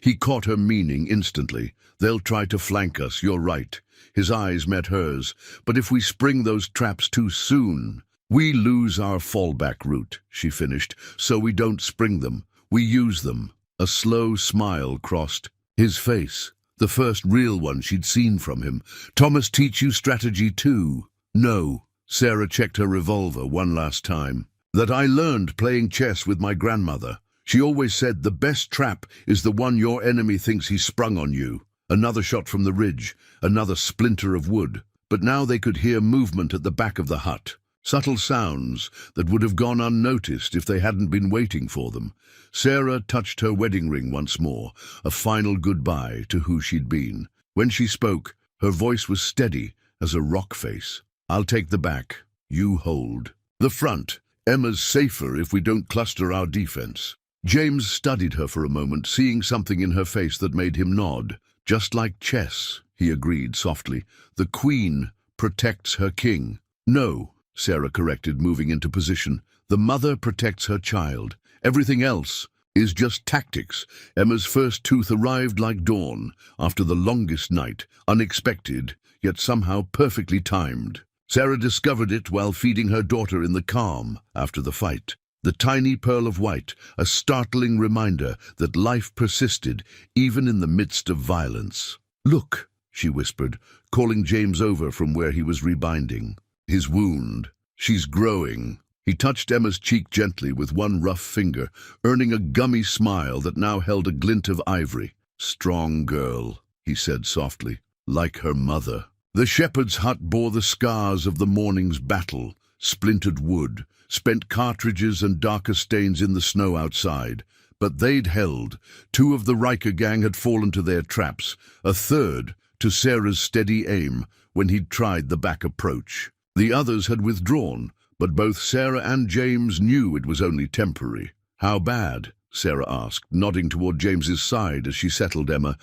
He caught her meaning instantly. "They'll try to flank us, you're right." His eyes met hers. "But if we spring those traps too soon, we lose our fallback route," she finished. "So we don't spring them, we use them." A slow smile crossed his face, the first real one she'd seen from him. "Thomas teach you strategy too?" "No." Sarah checked her revolver one last time. "That I learned playing chess with my grandmother. She always said the best trap is the one your enemy thinks he sprung on you." Another shot from the ridge, another splinter of wood. But now they could hear movement at the back of the hut. Subtle sounds that would have gone unnoticed if they hadn't been waiting for them. Sarah touched her wedding ring once more, a final goodbye to who she'd been. When she spoke, her voice was steady as a rock face. "I'll take the back. You hold the front. Emma's safer if we don't cluster our defense." James studied her for a moment, seeing something in her face that made him nod. "Just like chess," he agreed softly. "The queen protects her king." "No," Sarah corrected, moving into position. "The mother protects her child. Everything else is just tactics." Emma's first tooth arrived like dawn, after the longest night, unexpected, yet somehow perfectly timed. Sarah discovered it while feeding her daughter in the calm after the fight. The tiny pearl of white, a startling reminder that life persisted even in the midst of violence. "Look," she whispered, calling James over from where he was rebinding. "His wound. She's growing." He touched Emma's cheek gently with one rough finger, earning a gummy smile that now held a glint of ivory. "Strong girl," he said softly, "like her mother." The shepherd's hut bore the scars of the morning's battle, splintered wood, spent cartridges and darker stains in the snow outside. But they'd held. 2 of the Riker gang had fallen to their traps, a third to Sarah's steady aim when he'd tried the back approach. The others had withdrawn, but both Sarah and James knew it was only temporary. "How bad?" Sarah asked, nodding toward James's side as she settled Emma.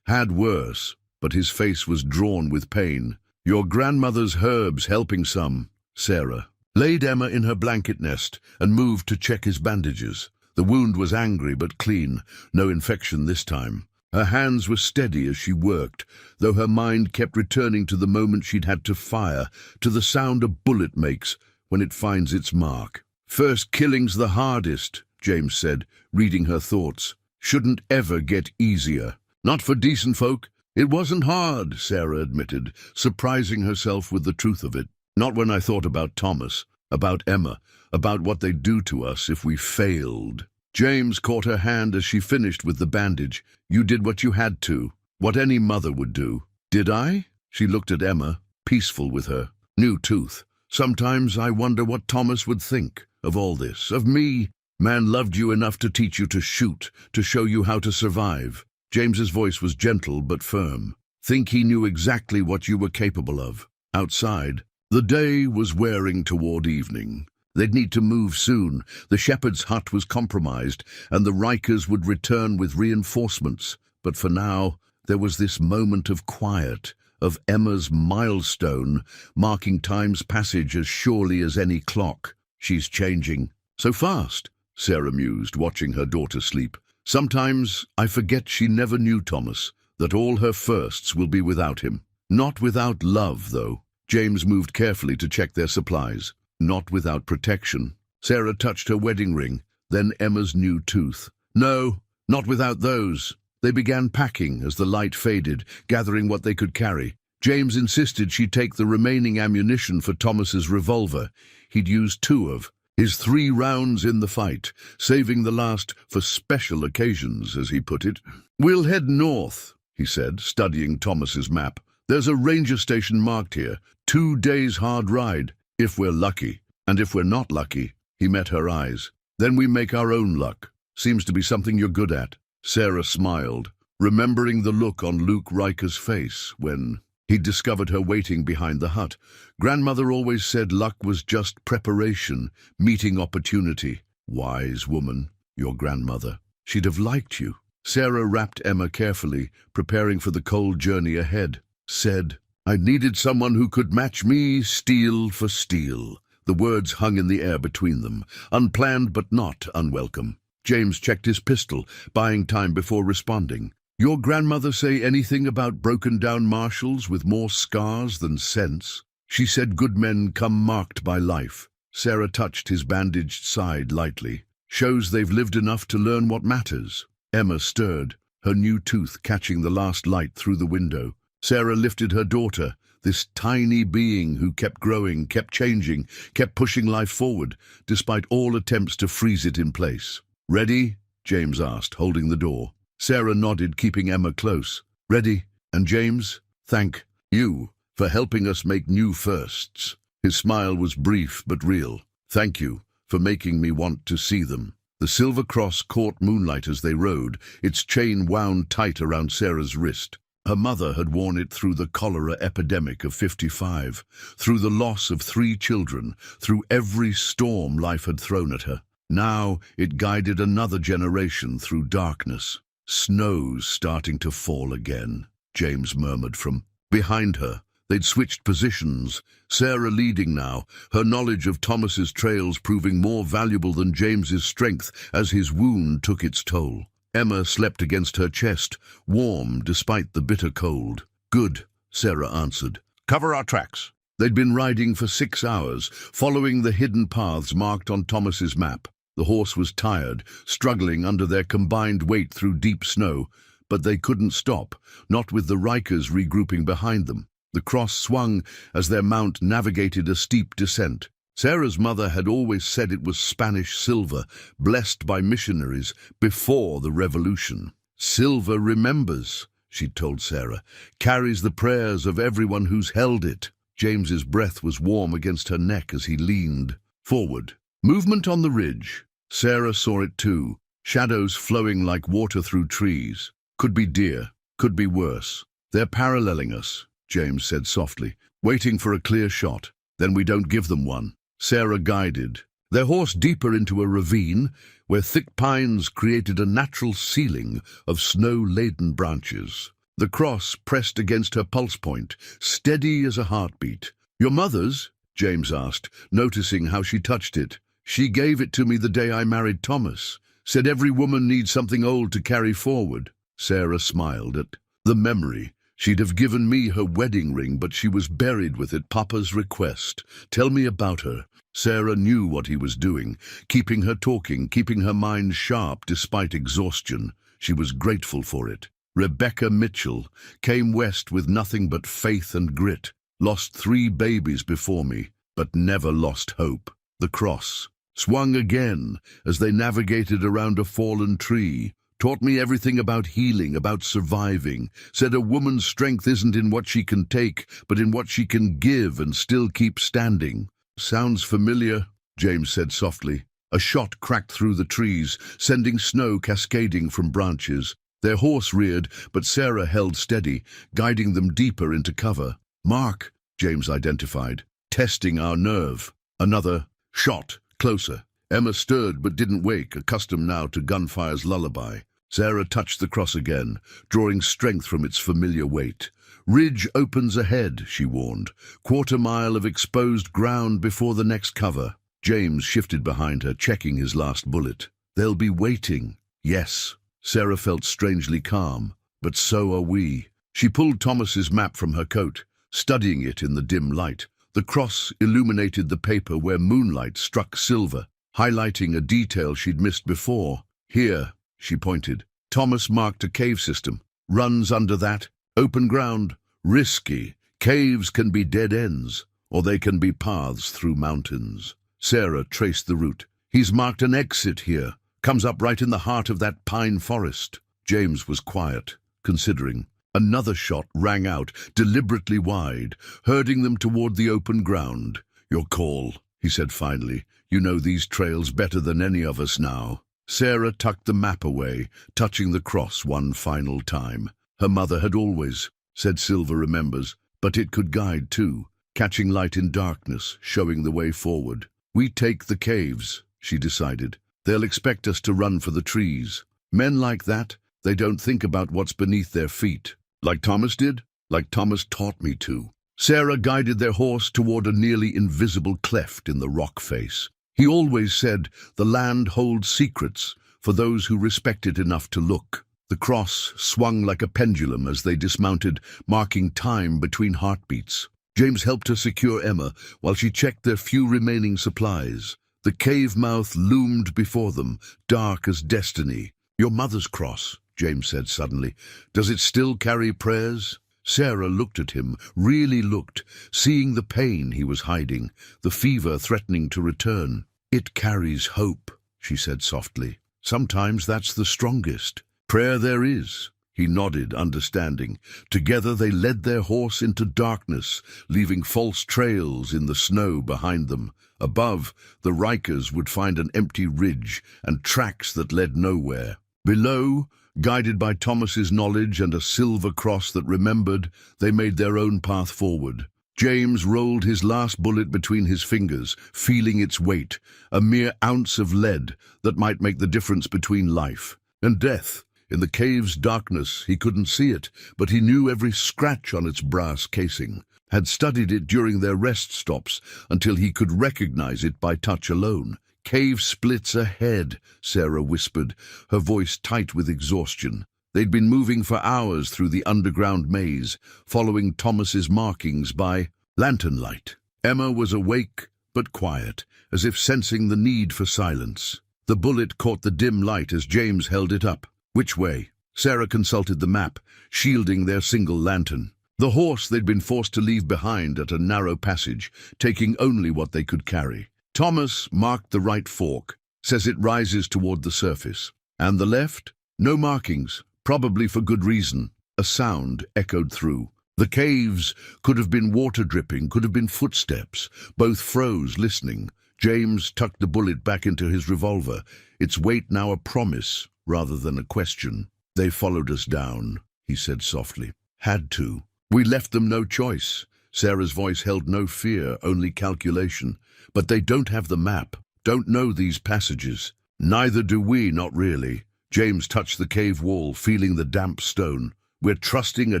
"Had worse, but his face was drawn with pain. Your grandmother's herbs helping some." Sarah laid Emma in her blanket nest and moved to check his bandages. The wound was angry but clean, no infection this time. Her hands were steady as she worked, though her mind kept returning to the moment she'd had to fire, to the sound a bullet makes when it finds its mark. "First killing's the hardest," James said, reading her thoughts. "Shouldn't ever get easier. Not for decent folk." "It wasn't hard," Sarah admitted, surprising herself with the truth of it. "Not when I thought about Thomas, about Emma, about what they'd do to us if we failed." James caught her hand as she finished with the bandage. "You did what you had to, what any mother would do." "Did I?" She looked at Emma, peaceful with her. New tooth. "Sometimes I wonder what Thomas would think of all this, of me. Man loved you enough to teach you to shoot, to show you how to survive." James's voice was gentle but firm. "Think he knew exactly what you were capable of." Outside, the day was wearing toward evening. They'd need to move soon. The shepherd's hut was compromised, and the Rikers would return with reinforcements. But for now, there was this moment of quiet, of Emma's milestone, marking time's passage as surely as any clock. "She's changing. So fast," Sarah mused, watching her daughter sleep. "Sometimes I forget she never knew Thomas, that all her firsts will be without him. Not without love, though." James moved carefully to check their supplies. "Not without protection." Sarah touched her wedding ring, then Emma's new tooth. "No, not without those." They began packing as the light faded, gathering what they could carry. James insisted she take the remaining ammunition for Thomas's revolver. He'd used 2 of his 3 rounds in the fight, saving the last for special occasions, as he put it. "We'll head north," he said, studying Thomas's map. "There's a ranger station marked here. 2 days' hard ride, if we're lucky. And if we're not lucky, he met her eyes, then we make our own luck. Seems to be something you're good at. Sarah smiled, remembering the look on Luke Riker's face when he'd discovered her waiting behind the hut. Grandmother always said luck was just preparation, meeting opportunity. Wise woman, your grandmother. She'd have liked you. Sarah wrapped Emma carefully, preparing for the cold journey ahead. Said, I needed someone who could match me steel for steel. The words hung in the air between them, unplanned but not unwelcome. James checked his pistol, buying time before responding. Your grandmother say anything about broken-down marshals with more scars than sense? She said good men come marked by life. Sarah touched his bandaged side lightly. Shows they've lived enough to learn what matters. Emma stirred, her new tooth catching the last light through the window. Sarah lifted her daughter, this tiny being who kept growing, kept changing, kept pushing life forward, despite all attempts to freeze it in place. Ready? James asked, holding the door. Sarah nodded, keeping Emma close. Ready? And James, thank you for helping us make new firsts. His smile was brief but real. Thank you for making me want to see them. The silver cross caught moonlight as they rode, its chain wound tight around Sarah's wrist. Her mother had worn it through the cholera epidemic of 55, through the loss of 3 children, through every storm life had thrown at her. Now it guided another generation through darkness. Snow's starting to fall again, James murmured from behind her. They'd switched positions, Sarah leading now, her knowledge of Thomas's trails proving more valuable than James's strength as his wound took its toll. Emma slept against her chest, warm despite the bitter cold. Good, Sarah answered. Cover our tracks. They'd been riding for 6 hours, following the hidden paths marked on Thomas's map. The horse was tired, struggling under their combined weight through deep snow, but they couldn't stop, not with the Rikers regrouping behind them. The cross swung as their mount navigated a steep descent. Sarah's mother had always said it was Spanish silver, blessed by missionaries before the revolution. Silver remembers, she'd told Sarah, carries the prayers of everyone who's held it. James's breath was warm against her neck as he leaned forward. Movement on the ridge. Sarah saw it too, shadows flowing like water through trees. Could be deer, could be worse. They're paralleling us, James said softly, waiting for a clear shot. Then we don't give them one. Sarah guided, their horse deeper into a ravine where thick pines created a natural ceiling of snow-laden branches. The cross pressed against her pulse point, steady as a heartbeat. Your mother's? James asked, noticing how she touched it. She gave it to me the day I married Thomas. Said every woman needs something old to carry forward. Sarah smiled at the memory. She'd have given me her wedding ring, but she was buried with it, Papa's request. Tell me about her. Sarah knew what he was doing, keeping her talking, keeping her mind sharp despite exhaustion. She was grateful for it. Rebecca Mitchell came west with nothing but faith and grit, lost 3 babies before me, but never lost hope. The cross swung again as they navigated around a fallen tree. Taught me everything about healing, about surviving. Said a woman's strength isn't in what she can take, but in what she can give and still keep standing. Sounds familiar, James said softly. A shot cracked through the trees, sending snow cascading from branches. Their horse reared, but Sarah held steady, guiding them deeper into cover. Mark, James identified, testing our nerve. Another shot, closer. Emma stirred but didn't wake, accustomed now to gunfire's lullaby. Sarah touched the cross again, drawing strength from its familiar weight. Ridge opens ahead, she warned. 1/4 mile of exposed ground before the next cover. James shifted behind her, checking his last bullet. They'll be waiting. Yes. Sarah felt strangely calm, but so are we. She pulled Thomas's map from her coat, studying it in the dim light. The cross illuminated the paper where moonlight struck silver, highlighting a detail she'd missed before. Here, she pointed. Thomas marked a cave system. Runs under that. Open ground. Risky. Caves can be dead ends, or they can be paths through mountains. Sarah traced the route. He's marked an exit here. Comes up right in the heart of that pine forest. James was quiet, considering. Another shot rang out, deliberately wide, herding them toward the open ground. Your call, he said finally. You know these trails better than any of us now. Sarah tucked the map away, touching the cross one final time. Her mother had always, said Silver remembers, but it could guide too, catching light in darkness, showing the way forward. We take the caves, she decided. They'll expect us to run for the trees. Men like that, they don't think about what's beneath their feet. Like Thomas did? Like Thomas taught me to. Sarah guided their horse toward a nearly invisible cleft in the rock face. He always said the land holds secrets for those who respect it enough to look. The cross swung like a pendulum as they dismounted, marking time between heartbeats. James helped her secure Emma while she checked their few remaining supplies. The cave mouth loomed before them, dark as destiny. Your mother's cross, James said suddenly. Does it still carry prayers? Sarah looked at him, really looked, seeing the pain he was hiding, the fever threatening to return. It carries hope, she said softly. Sometimes that's the strongest. Prayer there is. He nodded, understanding. Together they led their horse into darkness, leaving false trails in the snow behind them. Above, the Rikers would find an empty ridge and tracks that led nowhere. Below, guided by Thomas's knowledge and a silver cross that remembered, they made their own path forward. James rolled his last bullet between his fingers, feeling its weight, a mere ounce of lead that might make the difference between life and death. In the cave's darkness, he couldn't see it, but he knew every scratch on its brass casing, had studied it during their rest stops until he could recognize it by touch alone. Cave splits ahead, Sarah whispered, her voice tight with exhaustion. They'd been moving for hours through the underground maze, following Thomas's markings by lantern light. Emma was awake but quiet, as if sensing the need for silence. The bullet caught the dim light as James held it up. Which way? Sarah consulted the map, shielding their single lantern. The horse they'd been forced to leave behind at a narrow passage, taking only what they could carry. Thomas marked the right fork, says it rises toward the surface. And the left? No markings, probably for good reason. A sound echoed through. The caves could have been water dripping, could have been footsteps. Both froze, listening. James tucked the bullet back into his revolver, its weight now a promise rather than a question. They followed us down, he said softly. Had to. We left them no choice. Sarah's voice held no fear, only calculation. But they don't have the map, don't know these passages. Neither do we, not really. James touched the cave wall, feeling the damp stone. We're trusting a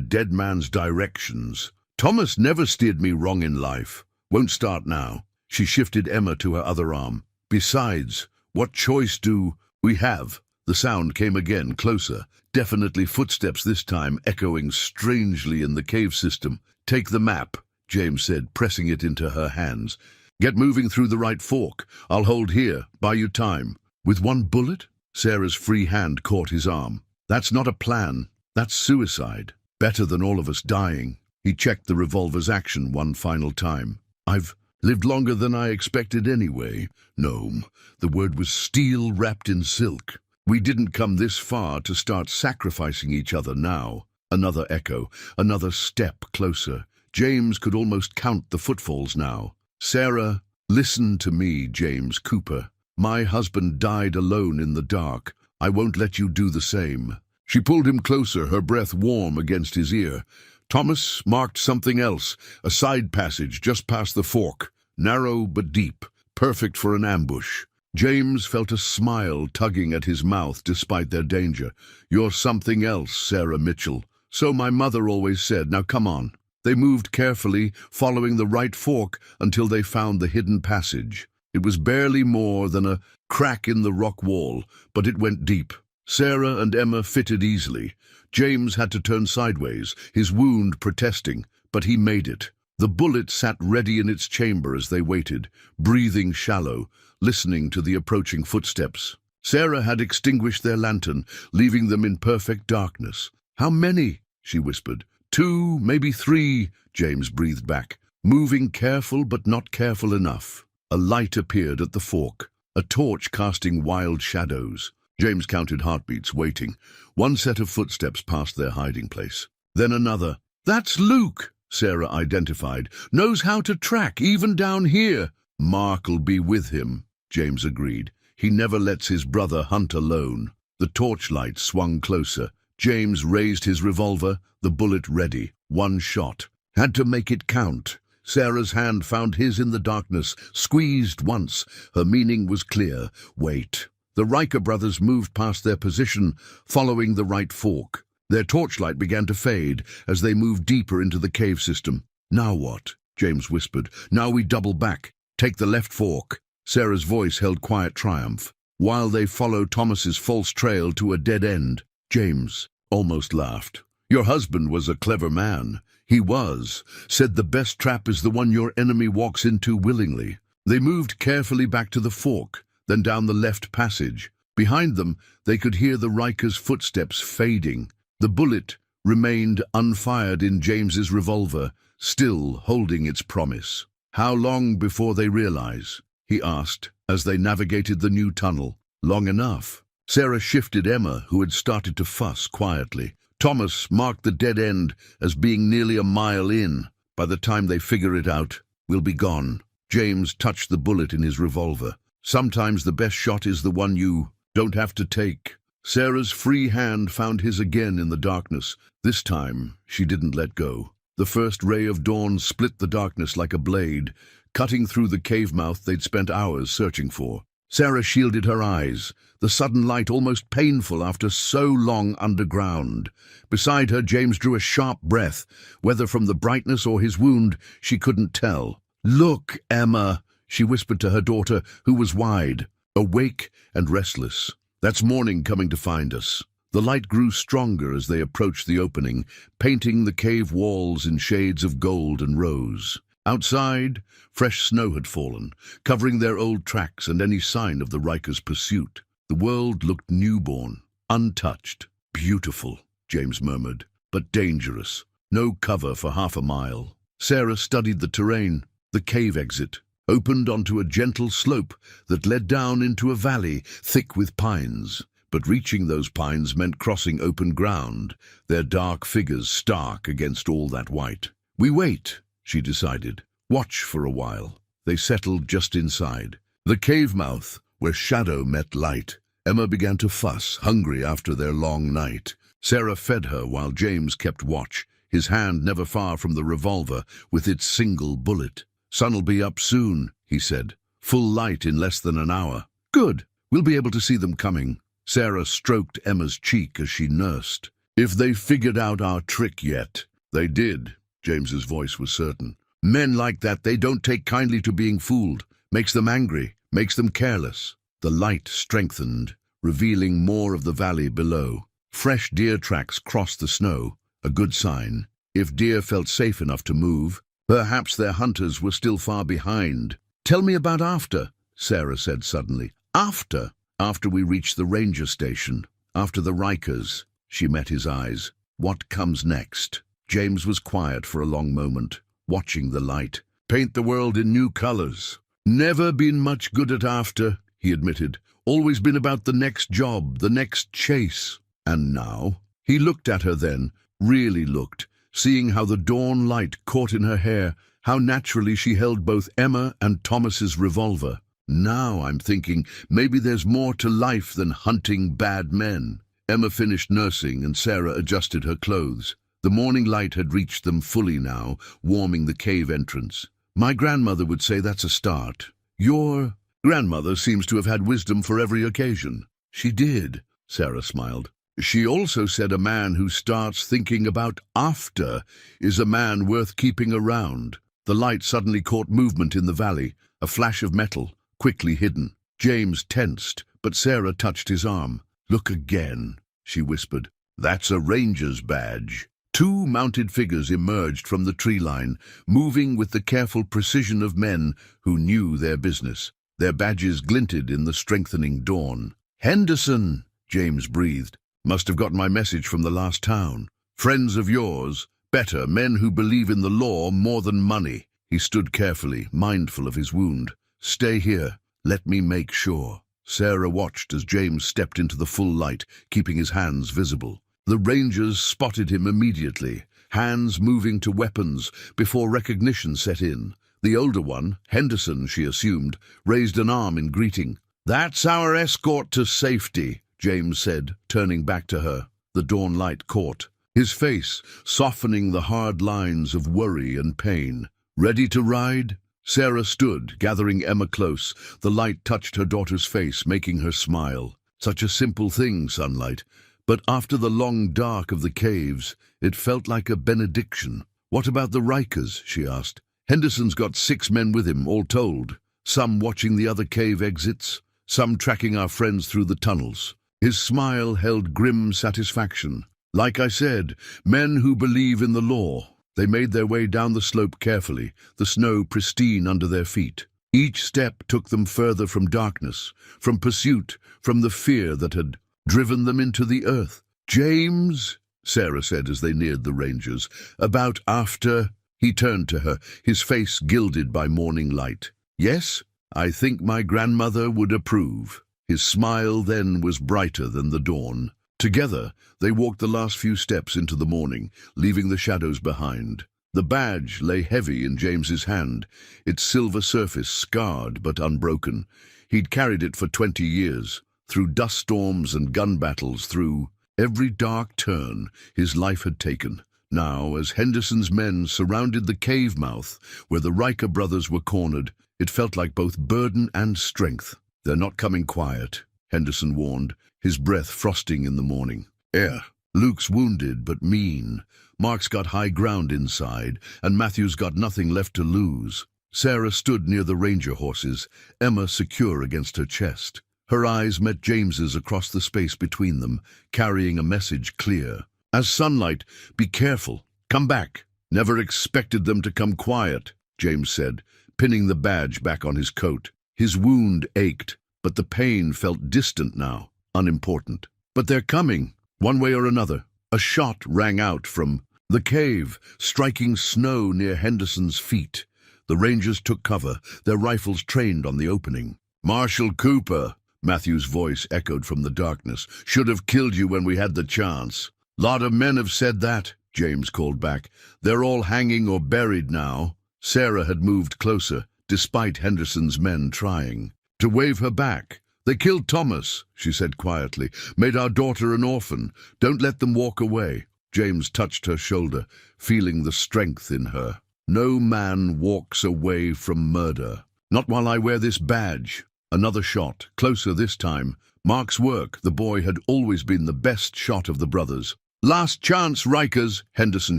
dead man's directions. Thomas never steered me wrong in life. Won't start now. She shifted Emma to her other arm. Besides, what choice do we have? The sound came again, closer. Definitely footsteps this time, echoing strangely in the cave system. Take the map, James said, pressing it into her hands. Get moving through the right fork. I'll hold here, buy you time. With one bullet? Sarah's free hand caught his arm. That's not a plan. That's suicide. Better than all of us dying. He checked the revolver's action one final time. I've lived longer than I expected anyway. No, the word was steel wrapped in silk. We didn't come this far to start sacrificing each other now. Another echo, another step closer. James could almost count the footfalls now. Sarah, listen to me, James Cooper. My husband died alone in the dark. I won't let you do the same. She pulled him closer, her breath warm against his ear. Thomas marked something else, a side passage just past the fork, narrow but deep, perfect for an ambush. James felt a smile tugging at his mouth despite their danger. You're something else, Sarah Mitchell. So my mother always said. Now come on. They moved carefully, following the right fork until they found the hidden passage. It was barely more than a crack in the rock wall, but it went deep. Sarah and Emma fitted easily. James had to turn sideways, his wound protesting, but he made it. The bullet sat ready in its chamber as they waited, breathing shallow, listening to the approaching footsteps. Sarah had extinguished their lantern, leaving them in perfect darkness. How many? She whispered. 2, maybe 3, James breathed back, moving careful but not careful enough. A light appeared at the fork, a torch casting wild shadows. James counted heartbeats, waiting. One set of footsteps past their hiding place. Then another. That's Luke, Sarah identified. Knows how to track, even down here. "Mark'll be with him," James agreed. "He never lets his brother hunt alone." The torchlight swung closer. James raised his revolver, the bullet ready. One shot. Had to make it count. Sarah's hand found his in the darkness, squeezed once. Her meaning was clear. Wait. The Riker brothers moved past their position, following the right fork. Their torchlight began to fade as they moved deeper into the cave system. "Now what?" James whispered. "Now we double back. Take the left fork." Sarah's voice held quiet triumph. "While they follow Thomas's false trail to a dead end." James almost laughed. "Your husband was a clever man." "He was. Said the best trap is the one your enemy walks into willingly." They moved carefully back to the fork, then down the left passage. Behind them, they could hear the Riker's footsteps fading. The bullet remained unfired in James's revolver, still holding its promise. "How long before they realize?" he asked as they navigated the new tunnel. "Long enough." Sarah shifted Emma, who had started to fuss quietly. Thomas marked the dead end as being nearly a mile in. "By the time they figure it out, we'll be gone." James touched the bullet in his revolver. "Sometimes the best shot is the one you don't have to take." Sarah's free hand found his again in the darkness. This time, she didn't let go. The first ray of dawn split the darkness like a blade, cutting through the cave mouth they'd spent hours searching for. Sarah shielded her eyes, the sudden light almost painful after so long underground. Beside her, James drew a sharp breath. Whether from the brightness or his wound, she couldn't tell. "Look, Emma," she whispered to her daughter, who was wide, awake and restless. "That's morning coming to find us." The light grew stronger as they approached the opening, painting the cave walls in shades of gold and rose. Outside, fresh snow had fallen, covering their old tracks and any sign of the Riker's pursuit. The world looked newborn, untouched. "Beautiful," James murmured, "but dangerous. No cover for half a mile." Sarah studied the terrain. The cave exit opened onto a gentle slope that led down into a valley thick with pines. But reaching those pines meant crossing open ground, their dark figures stark against all that white. "We wait," she decided. "Watch for a while." They settled just inside. The cave mouth, where shadow met light. Emma began to fuss, hungry after their long night. Sarah fed her while James kept watch, his hand never far from the revolver with its single bullet. "Sun'll be up soon," he said. "Full light in less than an hour." "Good. We'll be able to see them coming." Sarah stroked Emma's cheek as she nursed. "If they figured out our trick yet." "They did," James's voice was certain. "Men like that, they don't take kindly to being fooled. Makes them angry, makes them careless." The light strengthened, revealing more of the valley below. Fresh deer tracks crossed the snow, a good sign. If deer felt safe enough to move, perhaps their hunters were still far behind. "Tell me about after," Sarah said suddenly. "After?" "After we reach the ranger station, after the Rikers." She met his eyes. "What comes next?" James was quiet for a long moment, watching the light. "Paint the world in new colors." "Never been much good at after," he admitted. "Always been about the next job, the next chase." "And now?" He looked at her then, really looked, seeing how the dawn light caught in her hair, how naturally she held both Emma and Thomas's revolver. "Now I'm thinking maybe there's more to life than hunting bad men." Emma finished nursing and Sarah adjusted her clothes. The morning light had reached them fully now, warming the cave entrance. "My grandmother would say that's a start." "Your grandmother seems to have had wisdom for every occasion." "She did," Sarah smiled. "She also said a man who starts thinking about after is a man worth keeping around." The light suddenly caught movement in the valley, a flash of metal, quickly hidden. James tensed, but Sarah touched his arm. "Look again," she whispered. "That's a ranger's badge." Two mounted figures emerged from the tree line, moving with the careful precision of men who knew their business. Their badges glinted in the strengthening dawn. "Henderson," James breathed. "Must have got my message from the last town. Friends of yours, better, men who believe in the law more than money." He stood carefully, mindful of his wound. "Stay here. Let me make sure." Sarah watched as James stepped into the full light, keeping his hands visible. The rangers spotted him immediately, hands moving to weapons before recognition set in. The older one, Henderson, she assumed, raised an arm in greeting. "That's our escort to safety," James said, turning back to her. The dawn light caught his face, softening the hard lines of worry and pain. "Ready to ride?" Sarah stood, gathering Emma close. The light touched her daughter's face, making her smile. Such a simple thing, sunlight. But after the long dark of the caves, it felt like a benediction. "What about the Rikers?" she asked. "Henderson's got 6 men with him, all told. Some watching the other cave exits, some tracking our friends through the tunnels." His smile held grim satisfaction. "Like I said, men who believe in the law." They made their way down the slope carefully, the snow pristine under their feet. Each step took them further from darkness, from pursuit, from the fear that had driven them into the earth. "James," Sarah said as they neared the Rangers, "about after—" He turned to her, his face gilded by morning light. "Yes, I think my grandmother would approve." His smile then was brighter than the dawn. Together, they walked the last few steps into the morning, leaving the shadows behind. The badge lay heavy in James's hand, its silver surface scarred but unbroken. He'd carried it for 20 years, through dust storms and gun battles, through every dark turn his life had taken. Now, as Henderson's men surrounded the cave mouth, where the Riker brothers were cornered, it felt like both burden and strength. "They're not coming quiet," Henderson warned, his breath frosting in the morning air. "Luke's wounded but mean. Mark's got high ground inside, and Matthew's got nothing left to lose." Sarah stood near the ranger horses, Emma secure against her chest. Her eyes met James's across the space between them, carrying a message clear. "As sunlight, be careful. Come back." "Never expected them to come quiet," James said, pinning the badge back on his coat. His wound ached, but the pain felt distant now, unimportant. "But they're coming, one way or another." A shot rang out from the cave, striking snow near Henderson's feet. The Rangers took cover, their rifles trained on the opening. "Marshal Cooper," Matthew's voice echoed from the darkness, "should have killed you when we had the chance." "Lot of men have said that," James called back. "They're all hanging or buried now." Sarah had moved closer, despite Henderson's men trying to wave her back. "They killed Thomas," she said quietly, "made our daughter an orphan. Don't let them walk away." James touched her shoulder, feeling the strength in her. "No man walks away from murder. Not while I wear this badge." Another shot, closer this time. Mark's work, the boy had always been the best shot of the brothers. "Last chance, Rikers," Henderson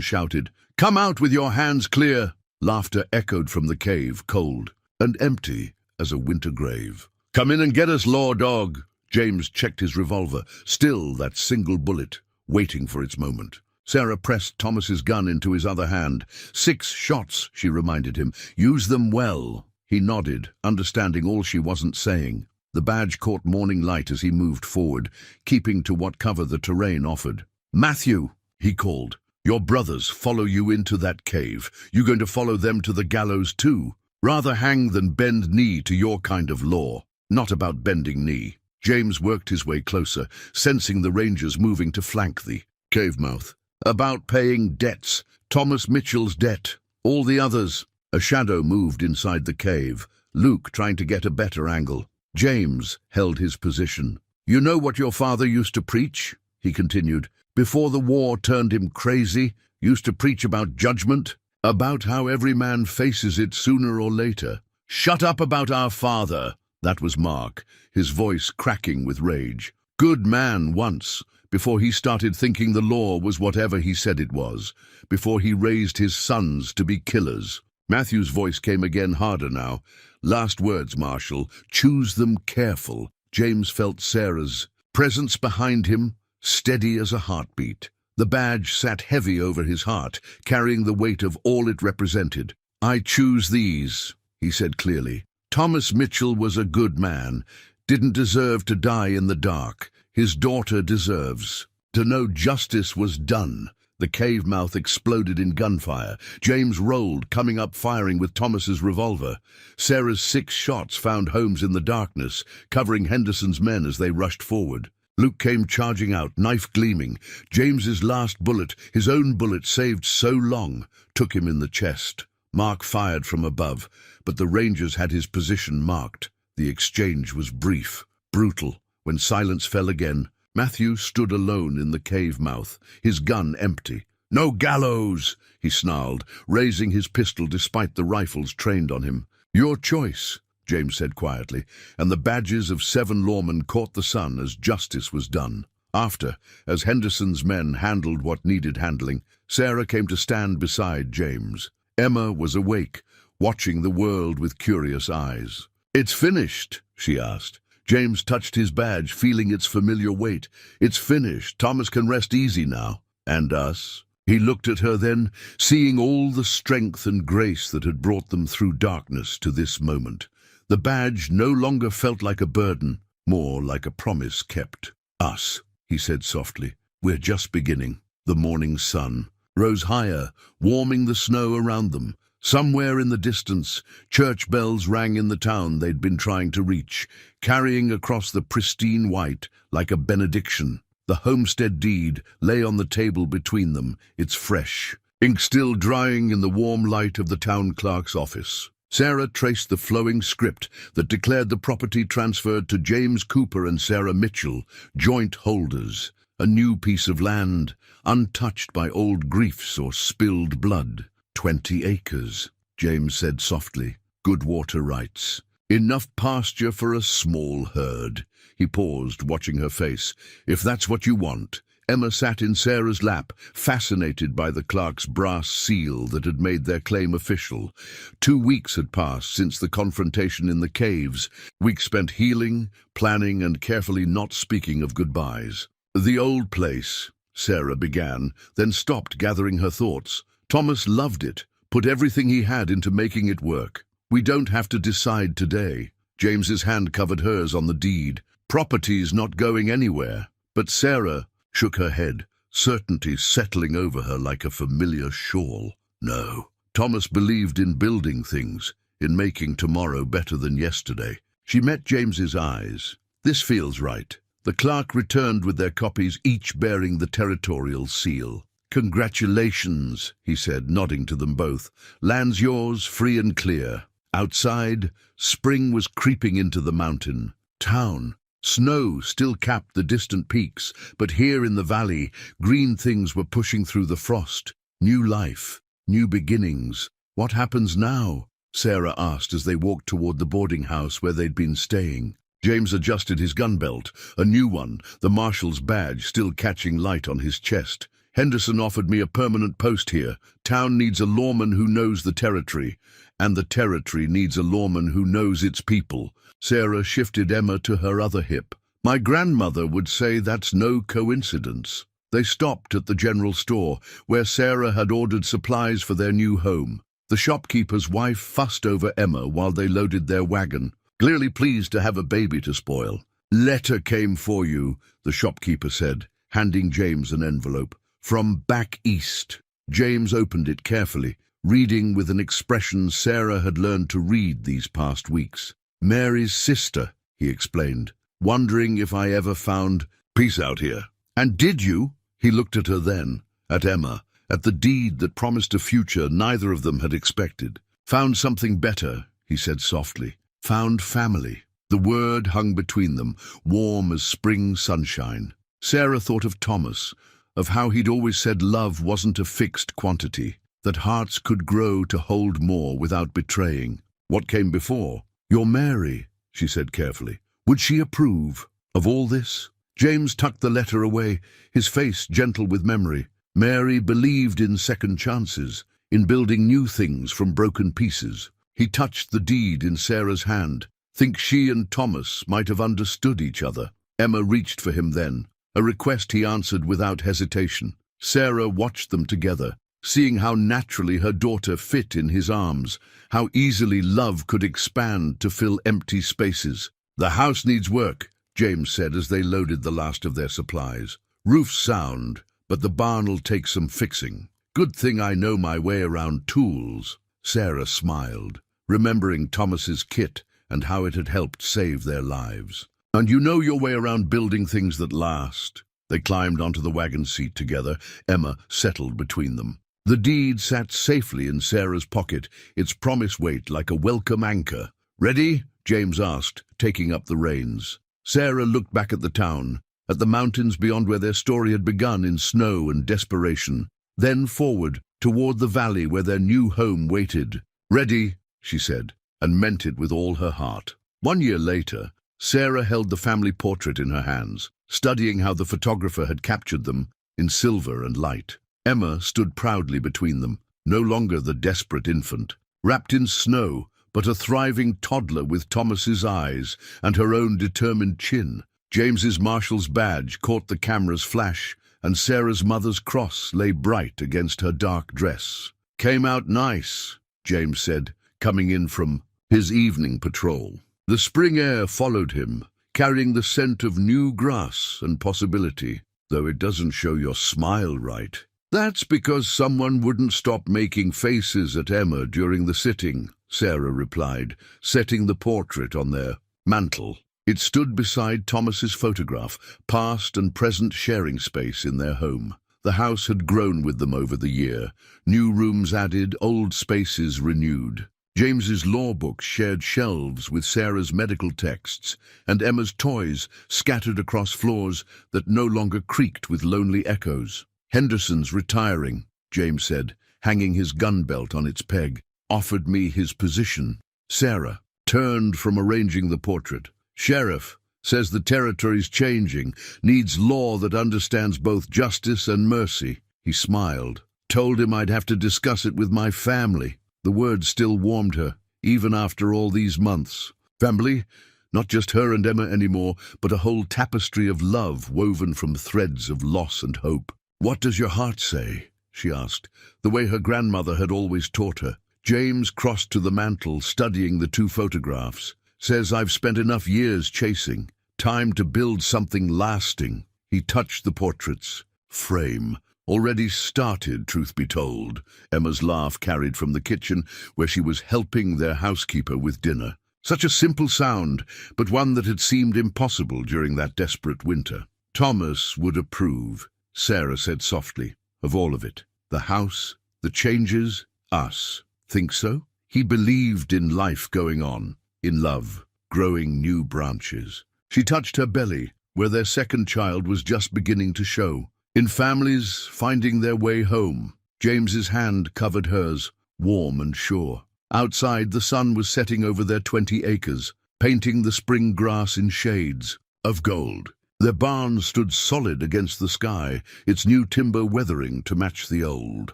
shouted. "Come out with your hands clear." Laughter echoed from the cave, cold and empty as a winter grave. "Come in and get us, law dog." James checked his revolver, still that single bullet, waiting for its moment. Sarah pressed Thomas's gun into his other hand. 6 shots, she reminded him. "Use them well." He nodded, understanding all she wasn't saying. The badge caught morning light as he moved forward, keeping to what cover the terrain offered. "Matthew," he called, "your brothers follow you into that cave. You going to follow them to the gallows too? Rather hang than bend knee to your kind of law." "Not about bending knee." James worked his way closer, sensing the Rangers moving to flank the cave mouth. "About paying debts. Thomas Mitchell's debt. All the others." A shadow moved inside the cave, Luke trying to get a better angle. James held his position. "You know what your father used to preach?" he continued. "Before the war turned him crazy, used to preach about judgment, about how every man faces it sooner or later." "Shut up about our father." That was Mark, his voice cracking with rage. "Good man once, before he started thinking the law was whatever he said it was, before he raised his sons to be killers." Matthew's voice came again, harder now. "Last words, Marshal. Choose them careful." James felt Sarah's presence behind him, steady as a heartbeat. The badge sat heavy over his heart, carrying the weight of all it represented. "I choose these," he said clearly. "Thomas Mitchell was a good man, didn't deserve to die in the dark. His daughter deserves to know justice was done." The cave mouth exploded in gunfire. James rolled, coming up firing with Thomas's revolver. Sarah's 6 shots found homes in the darkness, covering Henderson's men as they rushed forward. Luke came charging out, knife gleaming. James's last bullet, his own bullet saved so long, took him in the chest. Mark fired from above, but the Rangers had his position marked. The exchange was brief, brutal. When silence fell again, Matthew stood alone in the cave mouth, his gun empty. "No gallows!" he snarled, raising his pistol despite the rifles trained on him. "Your choice," James said quietly, and the badges of 7 lawmen caught the sun as justice was done. After, as Henderson's men handled what needed handling, Sarah came to stand beside James. Emma was awake, watching the world with curious eyes. "It's finished," she asked. James touched his badge, feeling its familiar weight. "It's finished. Thomas can rest easy now. And us?" He looked at her then, seeing all the strength and grace that had brought them through darkness to this moment. The badge no longer felt like a burden, more like a promise kept. "Us," he said softly. "We're just beginning." The morning sun rose higher, warming the snow around them. Somewhere in the distance, church bells rang in the town they'd been trying to reach, carrying across the pristine white like a benediction. The homestead deed lay on the table between them, its fresh, ink still drying in the warm light of the town clerk's office. Sarah traced the flowing script that declared the property transferred to James Cooper and Sarah Mitchell, joint holders. A new piece of land, untouched by old griefs or spilled blood. 20 acres, James said softly. Good water rights. Enough pasture for a small herd. He paused, watching her face. "If that's what you want." Emma sat in Sarah's lap, fascinated by the clerk's brass seal that had made their claim official. 2 weeks had passed since the confrontation in the caves, weeks spent healing, planning, and carefully not speaking of goodbyes. "The old place," Sarah began, then stopped, gathering her thoughts. "Thomas loved it, put everything he had into making it work. We don't have to decide today." James's hand covered hers on the deed. "Property's not going anywhere." But Sarah shook her head, certainty settling over her like a familiar shawl. "No." Thomas believed in building things, in making tomorrow better than yesterday. She met James's eyes. "This feels right." The clerk returned with their copies, each bearing the territorial seal. "Congratulations," he said, nodding to them both. "Land's yours, free and clear." Outside, spring was creeping into the mountain town. Snow still capped the distant peaks, but here in the valley, green things were pushing through the frost. New life, new beginnings. "What happens now?" Sarah asked as they walked toward the boarding house where they'd been staying. James adjusted his gun belt, a new one, the marshal's badge still catching light on his chest. "Henderson offered me a permanent post here. Town needs a lawman who knows the territory, and the territory needs a lawman who knows its people." Sarah shifted Emma to her other hip. "My grandmother would say that's no coincidence." They stopped at the general store, where Sarah had ordered supplies for their new home. The shopkeeper's wife fussed over Emma while they loaded their wagon, clearly pleased to have a baby to spoil. "Letter came for you," the shopkeeper said, handing James an envelope. "From back east." James opened it carefully, reading with an expression Sarah had learned to read these past weeks. "Mary's sister," he explained, "wondering if I ever found peace out here." "And did you?" He looked at her then, at Emma, at the deed that promised a future neither of them had expected. "Found something better," he said softly. "Found family." The word hung between them, warm as spring sunshine. Sarah thought of Thomas, of how he'd always said love wasn't a fixed quantity, that hearts could grow to hold more without betraying. What came before? "Your Mary," she said carefully. "Would she approve of all this?" James tucked the letter away, his face gentle with memory. Mary believed in second chances, in building new things from broken pieces. He touched the deed in Sarah's hand. Think she and Thomas might have understood each other. Emma reached for him then, a request he answered without hesitation. Sarah watched them together, seeing how naturally her daughter fit in his arms, how easily love could expand to fill empty spaces. "The house needs work," James said as they loaded the last of their supplies. "Roof's sound, but the barn'll take some fixing. Good thing I know my way around tools." Sarah smiled, remembering Thomas's kit and how it had helped save their lives. "And you know your way around building things that last." They climbed onto the wagon seat together, Emma settled between them. The deed sat safely in Sarah's pocket, its promise weight like a welcome anchor. "Ready?" James asked, taking up the reins. Sarah looked back at the town, at the mountains beyond where their story had begun in snow and desperation, then forward, toward the valley where their new home waited. "Ready," she said, and meant it with all her heart. 1 year later, Sarah held the family portrait in her hands, studying how the photographer had captured them in silver and light. Emma stood proudly between them, no longer the desperate infant, wrapped in snow, but a thriving toddler with Thomas's eyes and her own determined chin. James's marshal's badge caught the camera's flash, and Sarah's mother's cross lay bright against her dark dress. "Came out nice," James said, coming in from his evening patrol. The spring air followed him, carrying the scent of new grass and possibility, though it doesn't show your smile right. "That's because someone wouldn't stop making faces at Emma during the sitting," Sarah replied, setting the portrait on their mantel. It stood beside Thomas's photograph, past and present sharing space in their home. The house had grown with them over the year, new rooms added, old spaces renewed. James's law books shared shelves with Sarah's medical texts, and Emma's toys scattered across floors that no longer creaked with lonely echoes. "Henderson's retiring," James said, hanging his gun belt on its peg, "offered me his position." Sarah turned from arranging the portrait. "Sheriff says the territory's changing, needs law that understands both justice and mercy." He smiled. "Told him I'd have to discuss it with my family." The word still warmed her, even after all these months. Family? Not just her and Emma anymore, but a whole tapestry of love woven from threads of loss and hope. "What does your heart say?" she asked, the way her grandmother had always taught her. James crossed to the mantel, studying the two photographs. "Says I've spent enough years chasing. Time to build something lasting." He touched the portrait's frame. "Already started, truth be told." Emma's laugh carried from the kitchen, where she was helping their housekeeper with dinner. Such a simple sound, but one that had seemed impossible during that desperate winter. "Thomas would approve," Sarah said softly, "of all of it. The house, the changes, us. Think so?" He believed in life going on, in love, growing new branches. She touched her belly, where their second child was just beginning to show. In families finding their way home. James's hand covered hers, warm and sure. Outside, the sun was setting over their 20 acres, painting the spring grass in shades of gold. Their barn stood solid against the sky, its new timber weathering to match the old.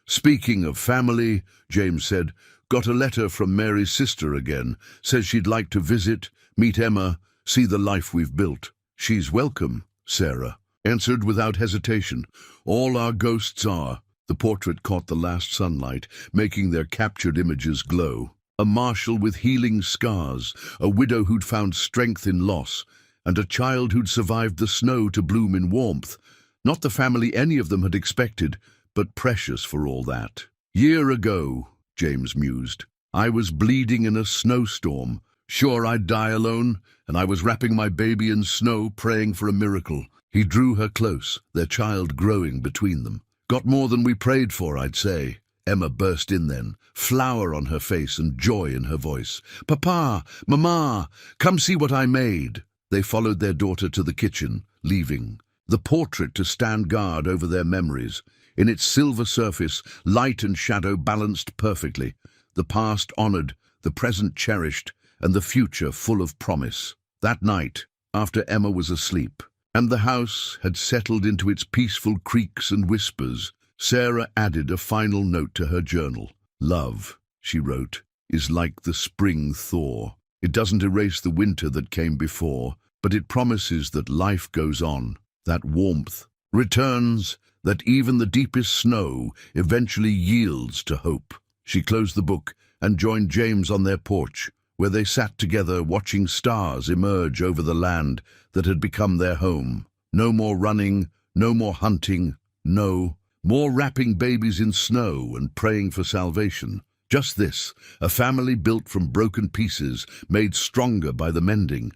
"Speaking of family," James said, "got a letter from Mary's sister again. Says she'd like to visit, meet Emma, see the life we've built." "She's welcome," Sarah answered without hesitation. "All our ghosts are." The portrait caught the last sunlight, making their captured images glow. A marshal with healing scars, a widow who'd found strength in loss, and a child who'd survived the snow to bloom in warmth. Not the family any of them had expected, but precious for all that. "Year ago," James mused, "I was bleeding in a snowstorm. Sure I'd die alone, and I was wrapping my baby in snow, praying for a miracle." He drew her close, their child growing between them. "Got more than we prayed for, I'd say." Emma burst in then, flower on her face and joy in her voice. "Papa, Mama, come see what I made." They followed their daughter to the kitchen, leaving the portrait to stand guard over their memories. In its silver surface, light and shadow balanced perfectly, the past honored, the present cherished, and the future full of promise. That night, after Emma was asleep, and the house had settled into its peaceful creaks and whispers, Sarah added a final note to her journal. "Love," she wrote, "is like the spring thaw. It doesn't erase the winter that came before, but it promises that life goes on, that warmth returns, that even the deepest snow eventually yields to hope." She closed the book and joined James on their porch, where they sat together watching stars emerge over the land that had become their home. No more running, no more hunting, no more wrapping babies in snow and praying for salvation. Just this, a family built from broken pieces, made stronger by the mending.